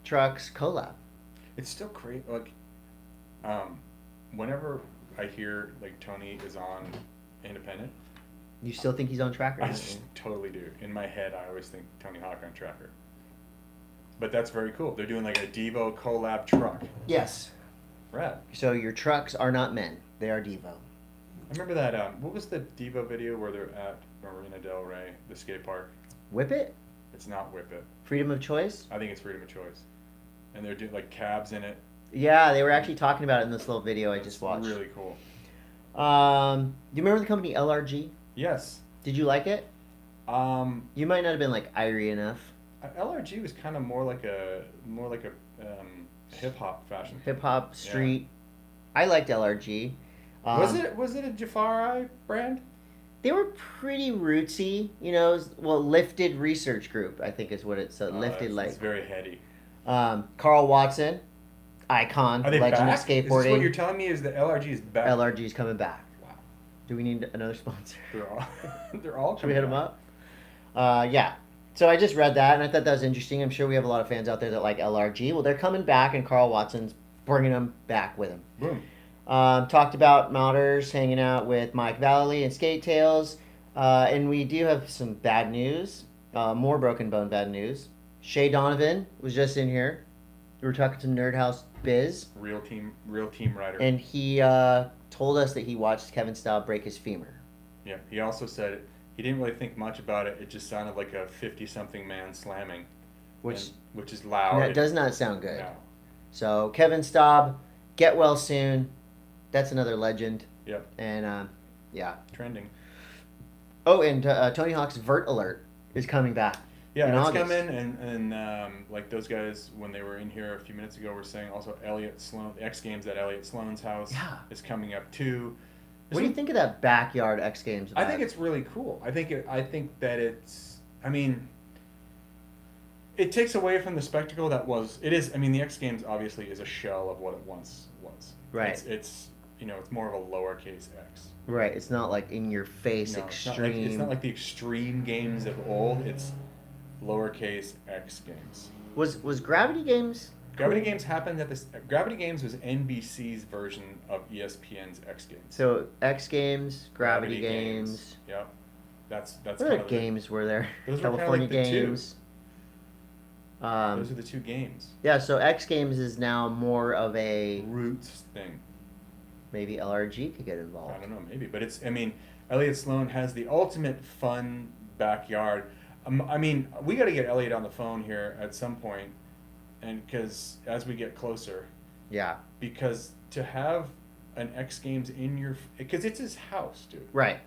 Trucks collab. It's still crazy. Like, whenever I hear like Tony is on Independent, You still think he's on Tracker? I just totally do. In my head, I always think Tony Hawk on Tracker. But that's very cool. They're doing like a DEVO collab truck. Yes. Rad. So your trucks are not men; they are DEVO. I remember that. What was the DEVO video where they're at Marina Del Rey, the skate park? Whip it. It's not Whip It. Freedom of choice. I think it's Freedom of Choice. And they're doing like cabs in it. Yeah, they were actually talking about it in this little video I just watched. Really cool. Do you remember the company LRG? Yes. Did you like it? Um, You might not have been like irie enough. LRG was kind of more like a hip hop fashion. Hip hop street. I liked LRG. Was it a Jafari brand? They were pretty rootsy, you know. Lifted Research Group, I think is what it's lifted like. It's very heady. Carl Watson, icon, Are they legend back? of skateboarding. Is this what you're telling me? Is the LRG is back? LRG is coming back. Wow. Do we need another sponsor? They're all. Should we hit them up? Yeah. So I just read that and I thought that was interesting. I'm sure we have a lot of fans out there that like LRG. Well, they're coming back and Carl Watson's bringing them back with him. Boom. Talked about Modders hanging out with Mike Vallely and Skate Tales. And we do have some bad news. More Broken Bone bad news. Shay Donovan was just in here. We were talking to Nerd House Biz. Real team rider. And he told us that he watched Kevin Staub break his femur. Yeah. He also said he didn't really think much about it. It just sounded like a 50-something man slamming, which is loud. That does not sound good. No. So Kevin Staub, get well soon. That's another legend. Yep. And yeah. Trending. Oh, and Tony Hawk's Vert Alert is coming back. Yeah, it's August. coming, and like those guys when they were in here a few minutes ago were saying also Elliot Sloan, X Games at Elliot Sloan's house is coming up too. What do you think of that backyard X Games? I think it's really cool. I think that it's. I mean, it takes away from the spectacle that was. It is. I mean, the X Games obviously is a shell of what it once was. Right. It's it's more of a lowercase X. Right. It's not like in your face extreme. It's not like the extreme games of old. It's lowercase X Games. Was Gravity Games? Gravity Games happened at this. Gravity Games was NBC's version of ESPN's X Games. So X Games, Gravity Games. Yeah, that's. What other games were there? Those California were kind of like Games. Those are the two games. Yeah, so X Games is now more of a roots thing. Maybe LRG could get involved. I don't know, maybe, but it's. I mean, Elliot Sloan has the ultimate fun backyard. I mean, we got to get Elliot on the phone here at some point, and because as we get closer. Yeah. Because to have an X Games in your, because it's his house, dude. Right.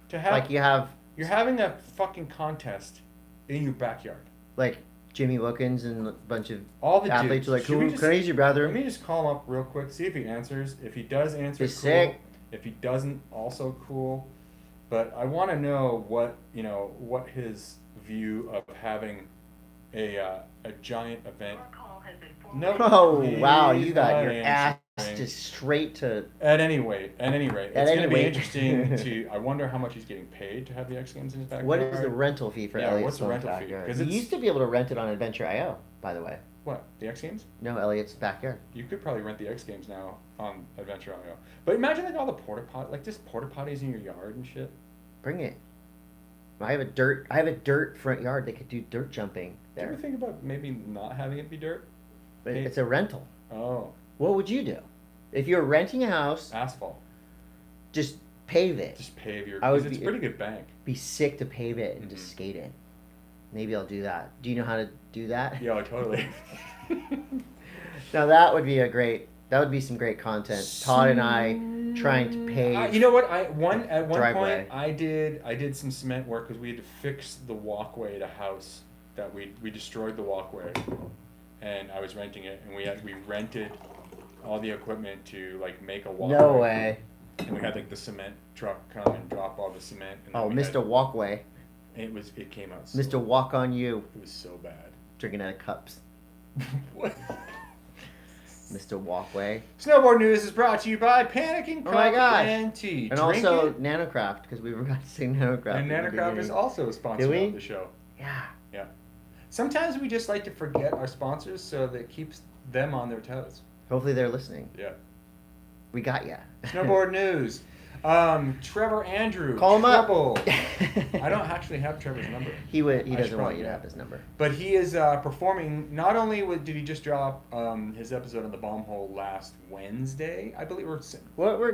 To have you're having a fucking contest in your backyard. Like Jimmy Wilkins and a bunch of all the athletes dudes. are like, "Who can I use your bathroom?" Let me just call him up real quick, see if he answers. If he does answer, He's cool. sick. If he doesn't, also cool. But I want to know what his view of having a giant event. No. Oh wow, you got your ass just straight to. At any rate, it's going to be interesting to. I wonder how much he's getting paid to have the X Games in his backyard. What is the rental fee for Elliot's what's the rental backyard? fee? Because you used to be able to rent it on Adventure.io, by the way. What, the X Games? No, Elliot's backyard. You could probably rent the X Games now on Adventure.io. But imagine like all the just porta potties in your yard and shit. Bring it. I have a dirt front yard. They could do dirt jumping there. Do you ever think about maybe not having it be dirt? But it's a rental. Oh. What would you do? If you're renting a house, asphalt. Just pave it. Just pave your. It's a pretty good bank. Be sick to pave it and just skate in. Maybe I'll do that. Do you know how to do that? Yeah, totally. Now that would be some great content. Todd and I trying to pave. You know what? At one driveway. point I did some cement work because we had to fix the walkway at a house that we destroyed the walkway, and I was renting it, and we rented all the equipment to like make a walkway. No way. And we had like the cement truck come and drop all the cement. And Mr. Walkway. It came out. Mr. Walk on You. It was so bad. Drinking out of cups. What? Mr. Walkway. Snowboard News is brought to you by Panicking Cup and Tea. And also Nanocraft, because we forgot to say Nanocraft. And Nanocraft is also a sponsor of the show. Yeah. Yeah. Sometimes we just like to forget our sponsors so that it keeps them on their toes. Hopefully they're listening. Yeah. We got ya. Snowboard News. Trevor Andrew. Call him up. I don't actually have Trevor's number. He doesn't want you to have his number. But he is performing. Not only did he just drop his episode on the Bomb Hole last Wednesday, I believe.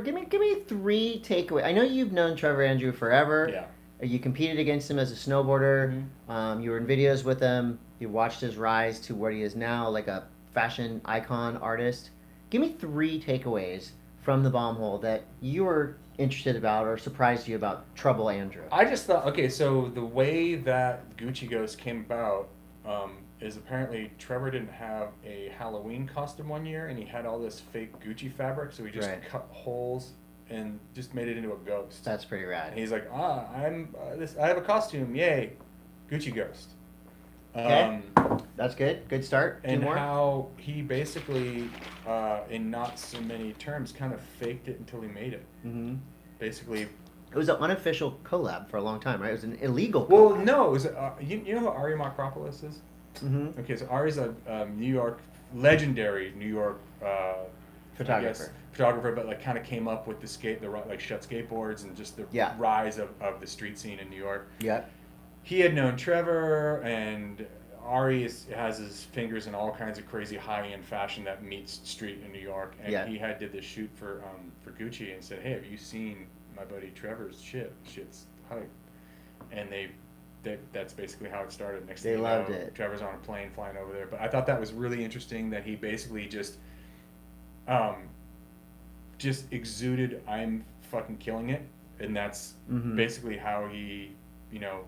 Give me 3 takeaways. I know you've known Trevor Andrew forever. Yeah. You competed against him as a snowboarder. Mm-hmm. You were in videos with him. You watched his rise to what he is now, like a fashion icon artist. Give me 3 takeaways from the Bomb Hole that you were interested about or surprised you about Trouble Andrew. I just thought, okay, so the way that Gucci Ghost came about is apparently Trevor didn't have a Halloween costume one year, and he had all this fake Gucci fabric, so he just cut holes and just made it into a ghost. That's pretty rad. And he's like, I have a costume, yay, Gucci Ghost. Okay. That's good. Good start. And how he basically, in not so many terms, kind of faked it until he made it. Mm-hmm. Basically. It was an unofficial collab for a long time, right? It was an illegal collab. Well, no. It was, you know who Ari Makropoulos is? Mm-hmm. Okay, so Ari's a legendary New York photographer, but like kind of came up with the Shut skateboards and just the rise of the street scene in New York. Yeah. He had known Trevor, and Ari has his fingers in all kinds of crazy high-end fashion that meets street in New York. And he did this shoot for Gucci and said, "Hey, have you seen my buddy Trevor's shit? Shit's hype." And that's basically how it started. Next thing you know, loved it. Trevor's on a plane flying over there. But I thought that was really interesting that he basically just just exuded, I'm fucking killing it, and that's basically how he, you know,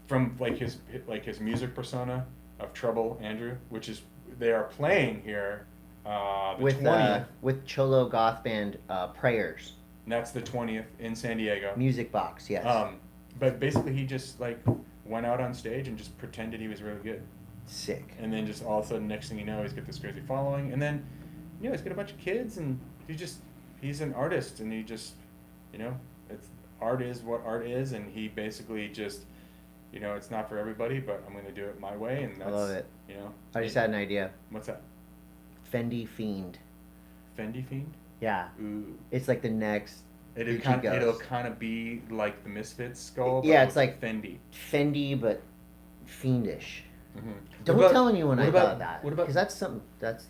from like his music persona of Trouble Andrew, which is they are playing here the 20th. With Cholo goth band Prayers. And that's the 20th in San Diego. Music Box, yes. But basically he just like went out on stage and just pretended he was really good. Sick. And then just all of a sudden, next thing you know, he's got this crazy following, and then, you know, he's got a bunch of kids, and he's an artist, and he just, you know, art is what art is, and he basically just, you know, it's not for everybody, but I'm going to do it my way, and that's, I love it. You know. I just had an idea. What's that? Fendi Fiend. Fendi Fiend? Yeah. Ooh. It's like the next. It'll kind of be like the Misfits skull. Yeah, it's like Fendi. Fendi, but fiendish. Mm-hmm. Don't tell anyone I thought that. Because that's something that's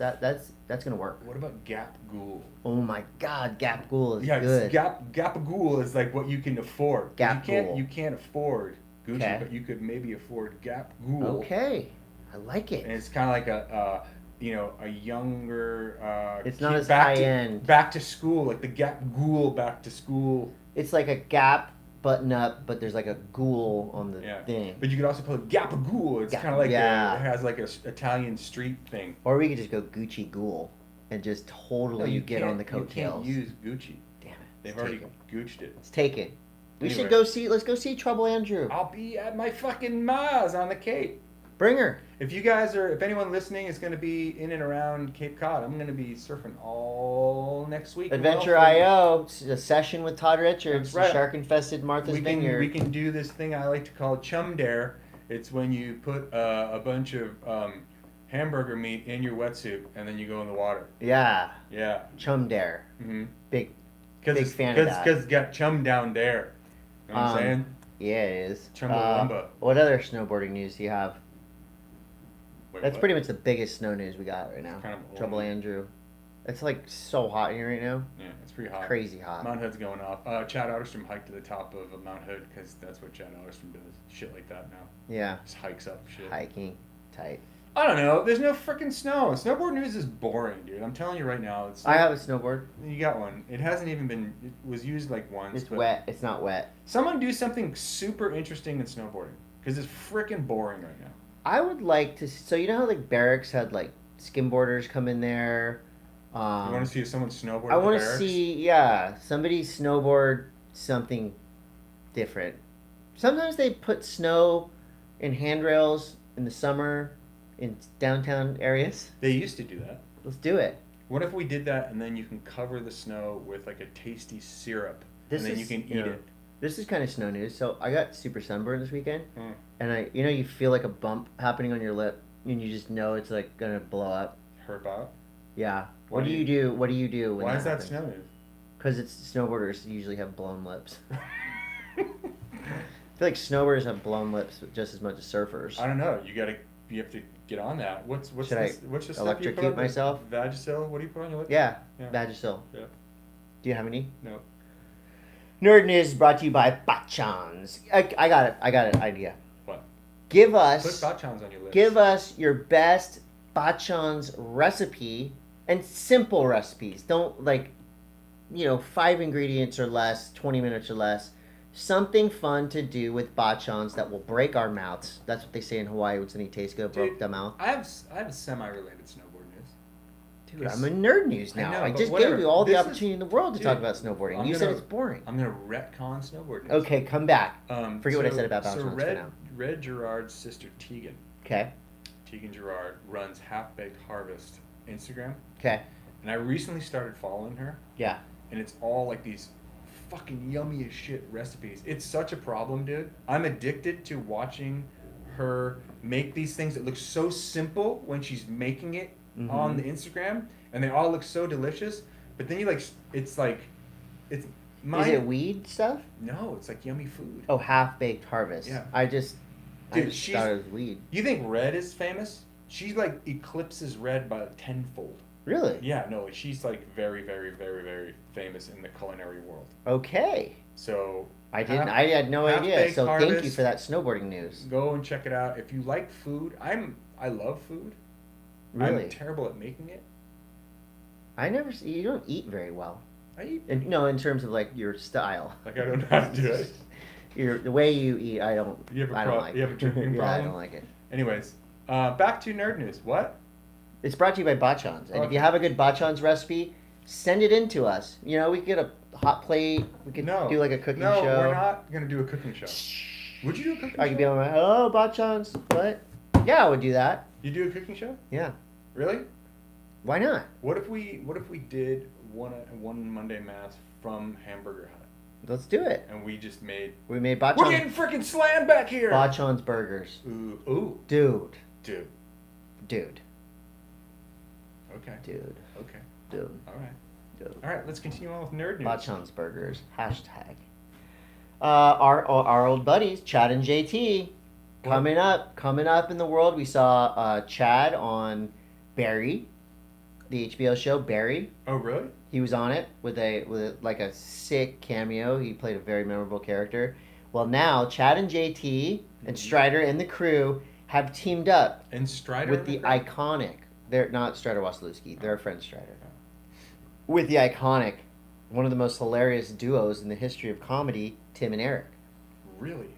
gonna work. What about Gap Ghoul? Oh my God, Gap Ghoul is good. Gap Ghoul is like what you can afford. Ghoul. You can't afford Gucci, but you could maybe afford Gap Ghoul. Okay, I like it. And it's kind of like a younger. It's not as high end. Back to school, like the Gap Ghoul back to school. It's like a Gap button up, but there's like a ghoul on the thing. But you could also put a Gap Ghoul. It's kind of like it has like a Italian street thing. Or we could just go Gucci Ghoul and just totally get on the coattails. You can't use Gucci. Damn it. They've already Gucci'd it. It's taken. Anyway. Let's go see Trouble Andrew. I'll be at my fucking M.A.S.S on the Cape. Bring her. If anyone listening is going to be in and around Cape Cod, I'm going to be surfing all next week. Adventure IO, a session with Todd Richards, right. Shark-infested Martha's Vineyard. We can do this thing I like to call Chum Dare. It's when you put a bunch of hamburger meat in your wetsuit and then you go in the water. Yeah. Yeah. Chum Dare. Mm-hmm. Big fan of that. Because it's got chum down there. You know what I'm saying? Yeah, it is. Chumbawamba. What other snowboarding news do you have? Wait, That's what? pretty much the biggest snow news we got right now. Kind of Trouble Andrew. It's like so hot here right now. Yeah, it's pretty hot. Crazy hot. Mount Hood's going off. Chad Otterstrom hiked to the top of Mount Hood because that's what Chad Otterstrom does. Shit like that now. Yeah. Just hikes up shit. Hiking. Tight. I don't know. There's no freaking snow. Snowboard news is boring, dude. I'm telling you right now. I have a snowboard. You got one. It hasn't even been. It was used like once. It's wet. It's not wet. Someone do something super interesting in snowboarding because it's freaking boring right now. I would like to. So you know how like barracks had like skimboarders come in there. You want to see someone snowboard? I want to see somebody snowboard something different. Sometimes they put snow in handrails in the summer in downtown areas. They used to do that. Let's do it. What if we did that and then you can cover the snow with like a tasty syrup and then you can eat it? This is kind of snow news. So I got super sunburned this weekend, and you feel like a bump happening on your lip, and you just know it's like gonna blow up. Herp out. Yeah. What do you do? What do you do? When why is that happens? snow news? Because snowboarders usually have blown lips. I feel like snowboarders have blown lips just as much as surfers. I don't know. You have to get on that. What's the stuff you electrocute put on myself? Vagisil? What do you put on your lips? Yeah. Vagisil. Yeah. Do you have any? No. Nerd News is brought to you by Bachans. I got it. I got an idea. What? Put Bachans on your lips. Give us your best Bachans recipe and simple recipes. Don't 5 ingredients or less, 20 minutes or less. Something fun to do with Bachans that will break our mouths. That's what they say in Hawaii when something tastes good, broke the mouth. I have a semi-related snowboard news. Dude, I'm a nerd news now. I just gave you all the opportunity in the world to talk about snowboarding. You said it's boring. I'm going to retcon snowboard news. Okay, come back. Forget what I said about Bachans for now. Red Gerard's sister Tegan. Okay. Tegan Gerard runs Half Baked Harvest Instagram. Okay. And I recently started following her. Yeah. And it's all like these fucking yummy as shit recipes. It's such a problem, dude. I'm addicted to watching her make these things that look so simple when she's making it on the Instagram, and they all look so delicious. But then it's Is it weed stuff? No, it's like yummy food. Oh, Half Baked Harvest. Yeah. I just thought it was weed. You think Red is famous? She like eclipses Red by tenfold. Really? Yeah, no, she's like very, very, very, very famous in the culinary world. Okay. So I had no idea. So Harvest, thank you for that snowboarding news. Go and check it out. If you like food, I love food. Really? I'm terrible at making it. You don't eat very well. I eat. And, in terms of like your style. Like I don't know how to do it. The way you eat, I don't. I don't like. You have a drinking problem? Yeah, I don't like it. Anyways, back to nerd news. What? It's brought to you by Bachan's, and if you Okay. have a good Bachan's recipe, send it in to us. We could get a hot plate. We could do like a cooking show. No, we're not gonna do a cooking show. Would you do a cooking show? I could be on my Bachan's. What? Yeah, I would do that. You do a cooking show? Yeah. Really? Why not? What if we did one Monday Mass from Hamburger Hut? Let's do it. And we just made. We made We're Bachan's. getting freaking slammed back here. Bachan's burgers. Ooh. Dude. Dude. Okay. Dude. Okay. Dude. All right. Dude. All right. Let's continue on with nerd news. Bachan's burgers. Hashtag. Our old buddies, Chad and JT, coming up in the world. We saw Chad on Barry, the HBO show Barry. Oh really? He was on it with a sick cameo. He played a very memorable character. Well, now Chad and JT and Strider and the crew have teamed up And Strider with the iconic. They're not Strider Wasilewski. They're a friend Strider. With the iconic, one of the most hilarious duos in the history of comedy, Tim and Eric. Really?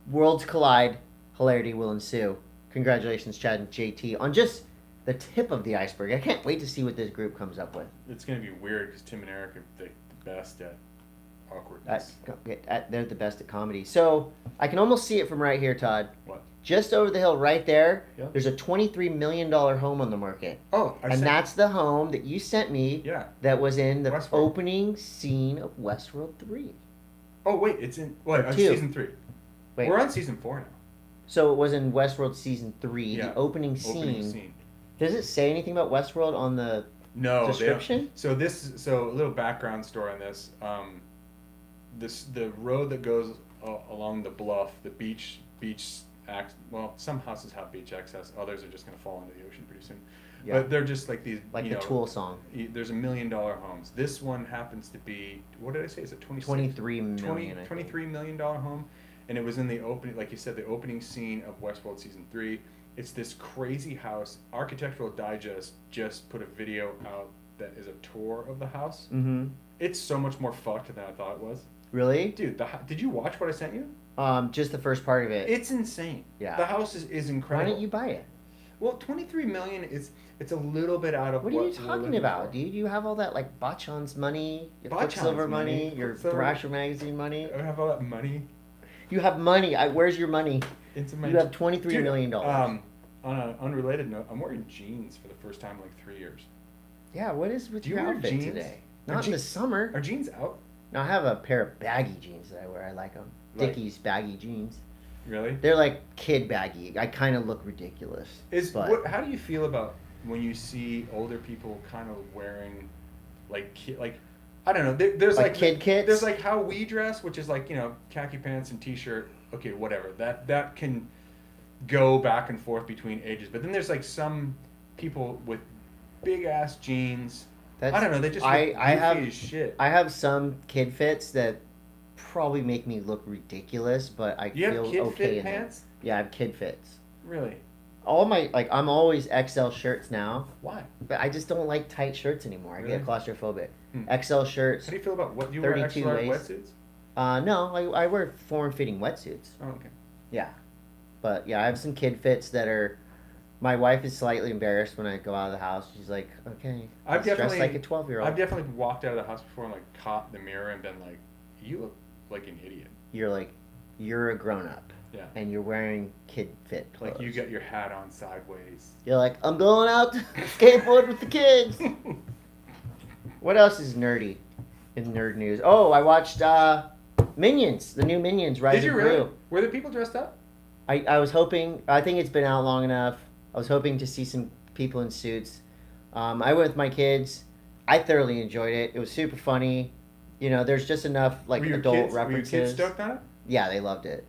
Worlds collide. Hilarity will ensue. Congratulations, Chad and JT, on just the tip of the iceberg. I can't wait to see what this group comes up with. It's gonna be weird because Tim and Eric are the best at awkwardness. They're the best at comedy. So I can almost see it from right here, Todd. What? Just over the hill, right there. Yeah. There's a $23 million home on the market, Oh, and that's the home that you sent me. Yeah. That was in the Westworld. opening scene of Westworld 3. Oh wait, it's in Two. season 3. Wait. We're on season 4 now. So it was in Westworld season 3. Yeah. The opening scene. Does it say anything about Westworld on the No description? So a little background story on this. The road that goes along the bluff, the beach. Well, some houses have beach access. Others are just going to fall into the ocean pretty soon. Yeah. But they're just like these. Like the Tool song. There's $1 million homes. This one happens to be. What did I say? Is it 23 million. $23 million home, and it was in the opening, like you said, the opening scene of Westworld season 3. It's this crazy house. Architectural Digest just put a video out that is a tour of the house. Mm-hmm. It's so much more fucked than I thought it was. Really? Dude, did you watch what I sent you? Just the first part of it. It's insane. Yeah. The house is incredible. Why don't you buy it? Well, 23 million it's a little bit out of What what are you talking about, dude? You have all that like Bachan's money, your Bachan's Quicksilver money, your Quicksilver. Thrasher magazine money. I have all that money. You have money. Where's your money? Into my You have $23 million. On an unrelated note, I'm wearing jeans for the first time in like 3 years. Yeah, what is with Do you your wear outfit jeans? today? Are Not in the je- summer. Are jeans out? No, I have a pair of baggy jeans that I wear. I like them. Like- Dickies baggy jeans. Really? They're like kid baggy. I kind of look ridiculous. How do you feel about when you see older people kind of wearing like I don't know. There's Like kid kits? There's like how we dress, which is like khaki pants and t-shirt. Okay, whatever. That can go back and forth between ages. But then there's like some people with big ass jeans. I don't know. They just look goofy as shit. I have some kid fits that probably make me look ridiculous, but I You feel have kid okay fit in them. pants? Yeah, I have kid fits. Really? All my I'm always XL shirts now, Why? but I just don't like tight shirts anymore. I Really? get claustrophobic. Hmm. XL shirts. How do you feel about what do you wear 32 extra large waist. wetsuits? No, I wear form-fitting wetsuits. Oh, okay. Yeah, but yeah, I have some kid fits that are. My wife is slightly embarrassed when I go out of the house. She's like, "Okay, I've dressed definitely like a 12-year-old." I've definitely walked out of the house before and like caught the mirror and been like, "You look like an idiot." You're a grown-up. Yeah. And you're wearing kid fit clothes. Like you got your hat on sideways. You're like, I'm going out to skateboard with the kids. What else is nerdy in nerd news? Oh, I watched Minions, the new Minions, Rise Did you of really? Gru. Were there people dressed up? I was hoping, I think it's been out long enough. I was hoping to see some people in suits. I went with my kids. I thoroughly enjoyed it. It was super funny. There's just enough like adult references. Were your kids stoked on it? Yeah, they loved it.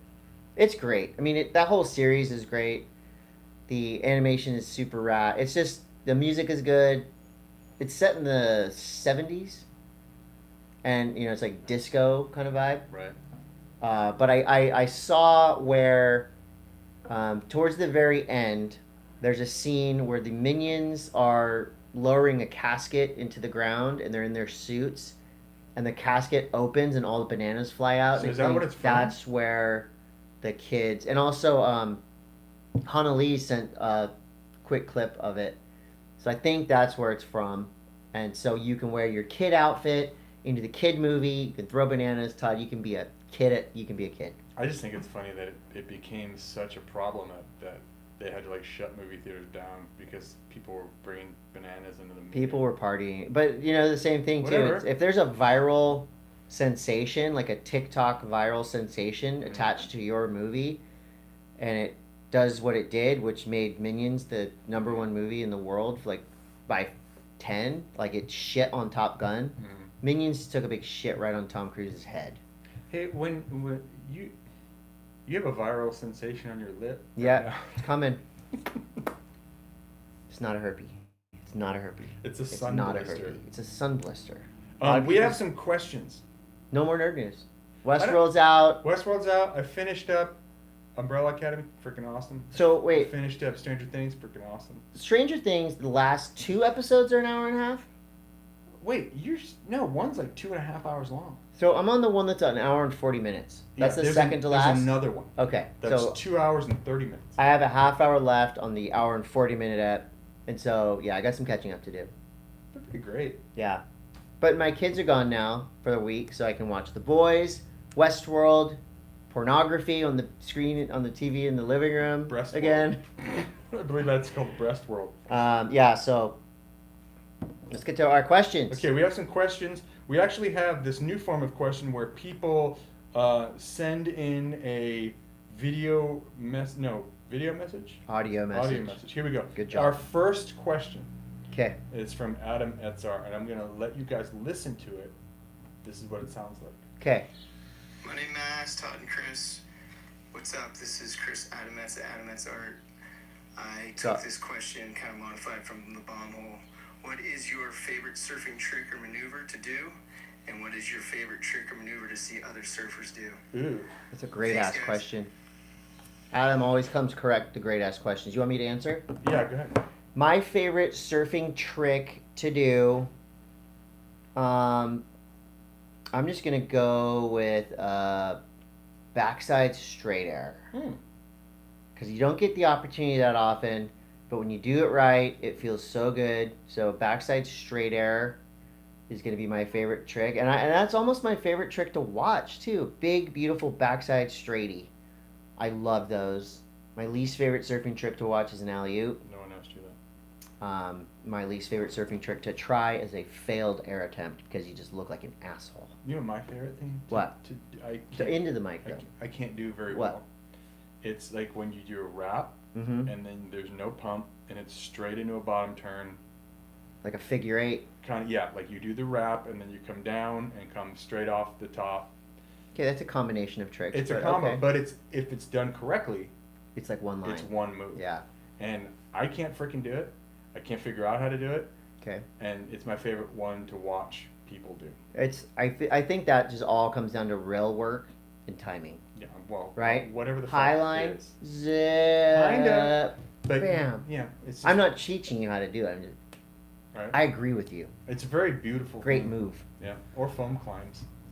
It's great. I mean, that whole series is great. The animation is super rad. It's just, the music is good. It's set in the 70s. And, it's like disco kind of vibe. Right. But I saw where, towards the very end, there's a scene where the minions are lowering a casket into the ground and they're in their suits and the casket opens and all the bananas fly out. So and is that what it's from? That's where the kids, and also Hana Lee sent a quick clip of it. So I think that's where it's from. And so you can wear your kid outfit into the kid movie. You can throw bananas. Todd, you can be a kid. You can be a kid. I just think it's funny that it became such a problem that they had to like shut movie theaters down because people were bringing bananas into the movie. People were partying, but the same thing Whatever. too. If there's a viral sensation, like a TikTok viral sensation attached to your movie, and it does what it did, which made Minions the #1 movie in the world, like by 10, like it shit on Top Gun. Mm-hmm. Minions took a big shit right on Tom Cruise's head. Hey, when you have a viral sensation on your lip? Yeah, it's coming. It's not a herpes. It's not a herpes. It's a It's sun not blister. a herpes. It's a sun blister. We have some questions. No more nerd news. Westworld's out. Westworld's out. I finished up Umbrella Academy, freaking awesome. So I wait, finished up Stranger Things, freaking awesome. Stranger Things, the last 2 episodes are an hour and a half. Wait, one's like 2.5 hours long. So I'm on the one that's an hour and 40 minutes. That's the second to last. There's another one. Okay, That's so 2 hours and 30 minutes. I have a half hour left on the hour and 40 minute ep, and so yeah, I got some catching up to do. They're pretty great. Yeah, but my kids are gone now for the week, so I can watch The Boys, Westworld, pornography on the screen on the TV in the living room Breast again. I believe that's called Breast World. Yeah, so let's get to our questions. Okay, we have some questions. We actually have this new form of question where people send in a video message. Audio message. Audio message. Here we go. Good job. Our first question Okay. is from Adam Etzar, and I'm going to let you guys listen to it. This is what it sounds like. Okay. My name is M.A.S.S, Todd and Chris. What's up? This is Chris Adam at Adam Art. I took this question kind of modified from the bomb hole. What is your favorite surfing trick or maneuver to do? And what is your favorite trick or maneuver to see other surfers do? Ooh. That's a great Thanks, ass guys. question. Adam always comes correct to great ass questions. You want me to answer? Yeah, go ahead. My favorite surfing trick to do, I'm just gonna go with backside straight air, because you don't get the opportunity that often, but when you do it right, it feels so good. So backside straight air is gonna be my favorite trick, and that's almost my favorite trick to watch too. Big, beautiful backside straighty. I love those. My least favorite surfing trick to watch is an alley-oop. No one else do that. My least favorite surfing trick to try is a failed air attempt, because you just look like an asshole. You know my favorite thing? What? Into the mic, though. I can't do very What? well. It's like when you do a wrap, Mm-hmm. and then there's no pump, and it's straight into a bottom turn. Like a figure 8. Kind of, yeah, like you do the wrap, and then you come down and come straight off the top. Okay, that's a combination of tricks. It's a but combo, okay. but if it's done correctly, It's like one line. it's one move. Yeah. And I can't freaking do it. I can't figure out how to do it, Okay. and it's my favorite one to watch people do. I think that just all comes down to real work and timing. Yeah, well, Right? whatever the High fuck line, it is. zip. Kinda. But Bam. yeah, it's just, I'm not teaching you how to do it. right? I agree with you. It's a very beautiful. Great thing. move. Yeah, or foam climbs.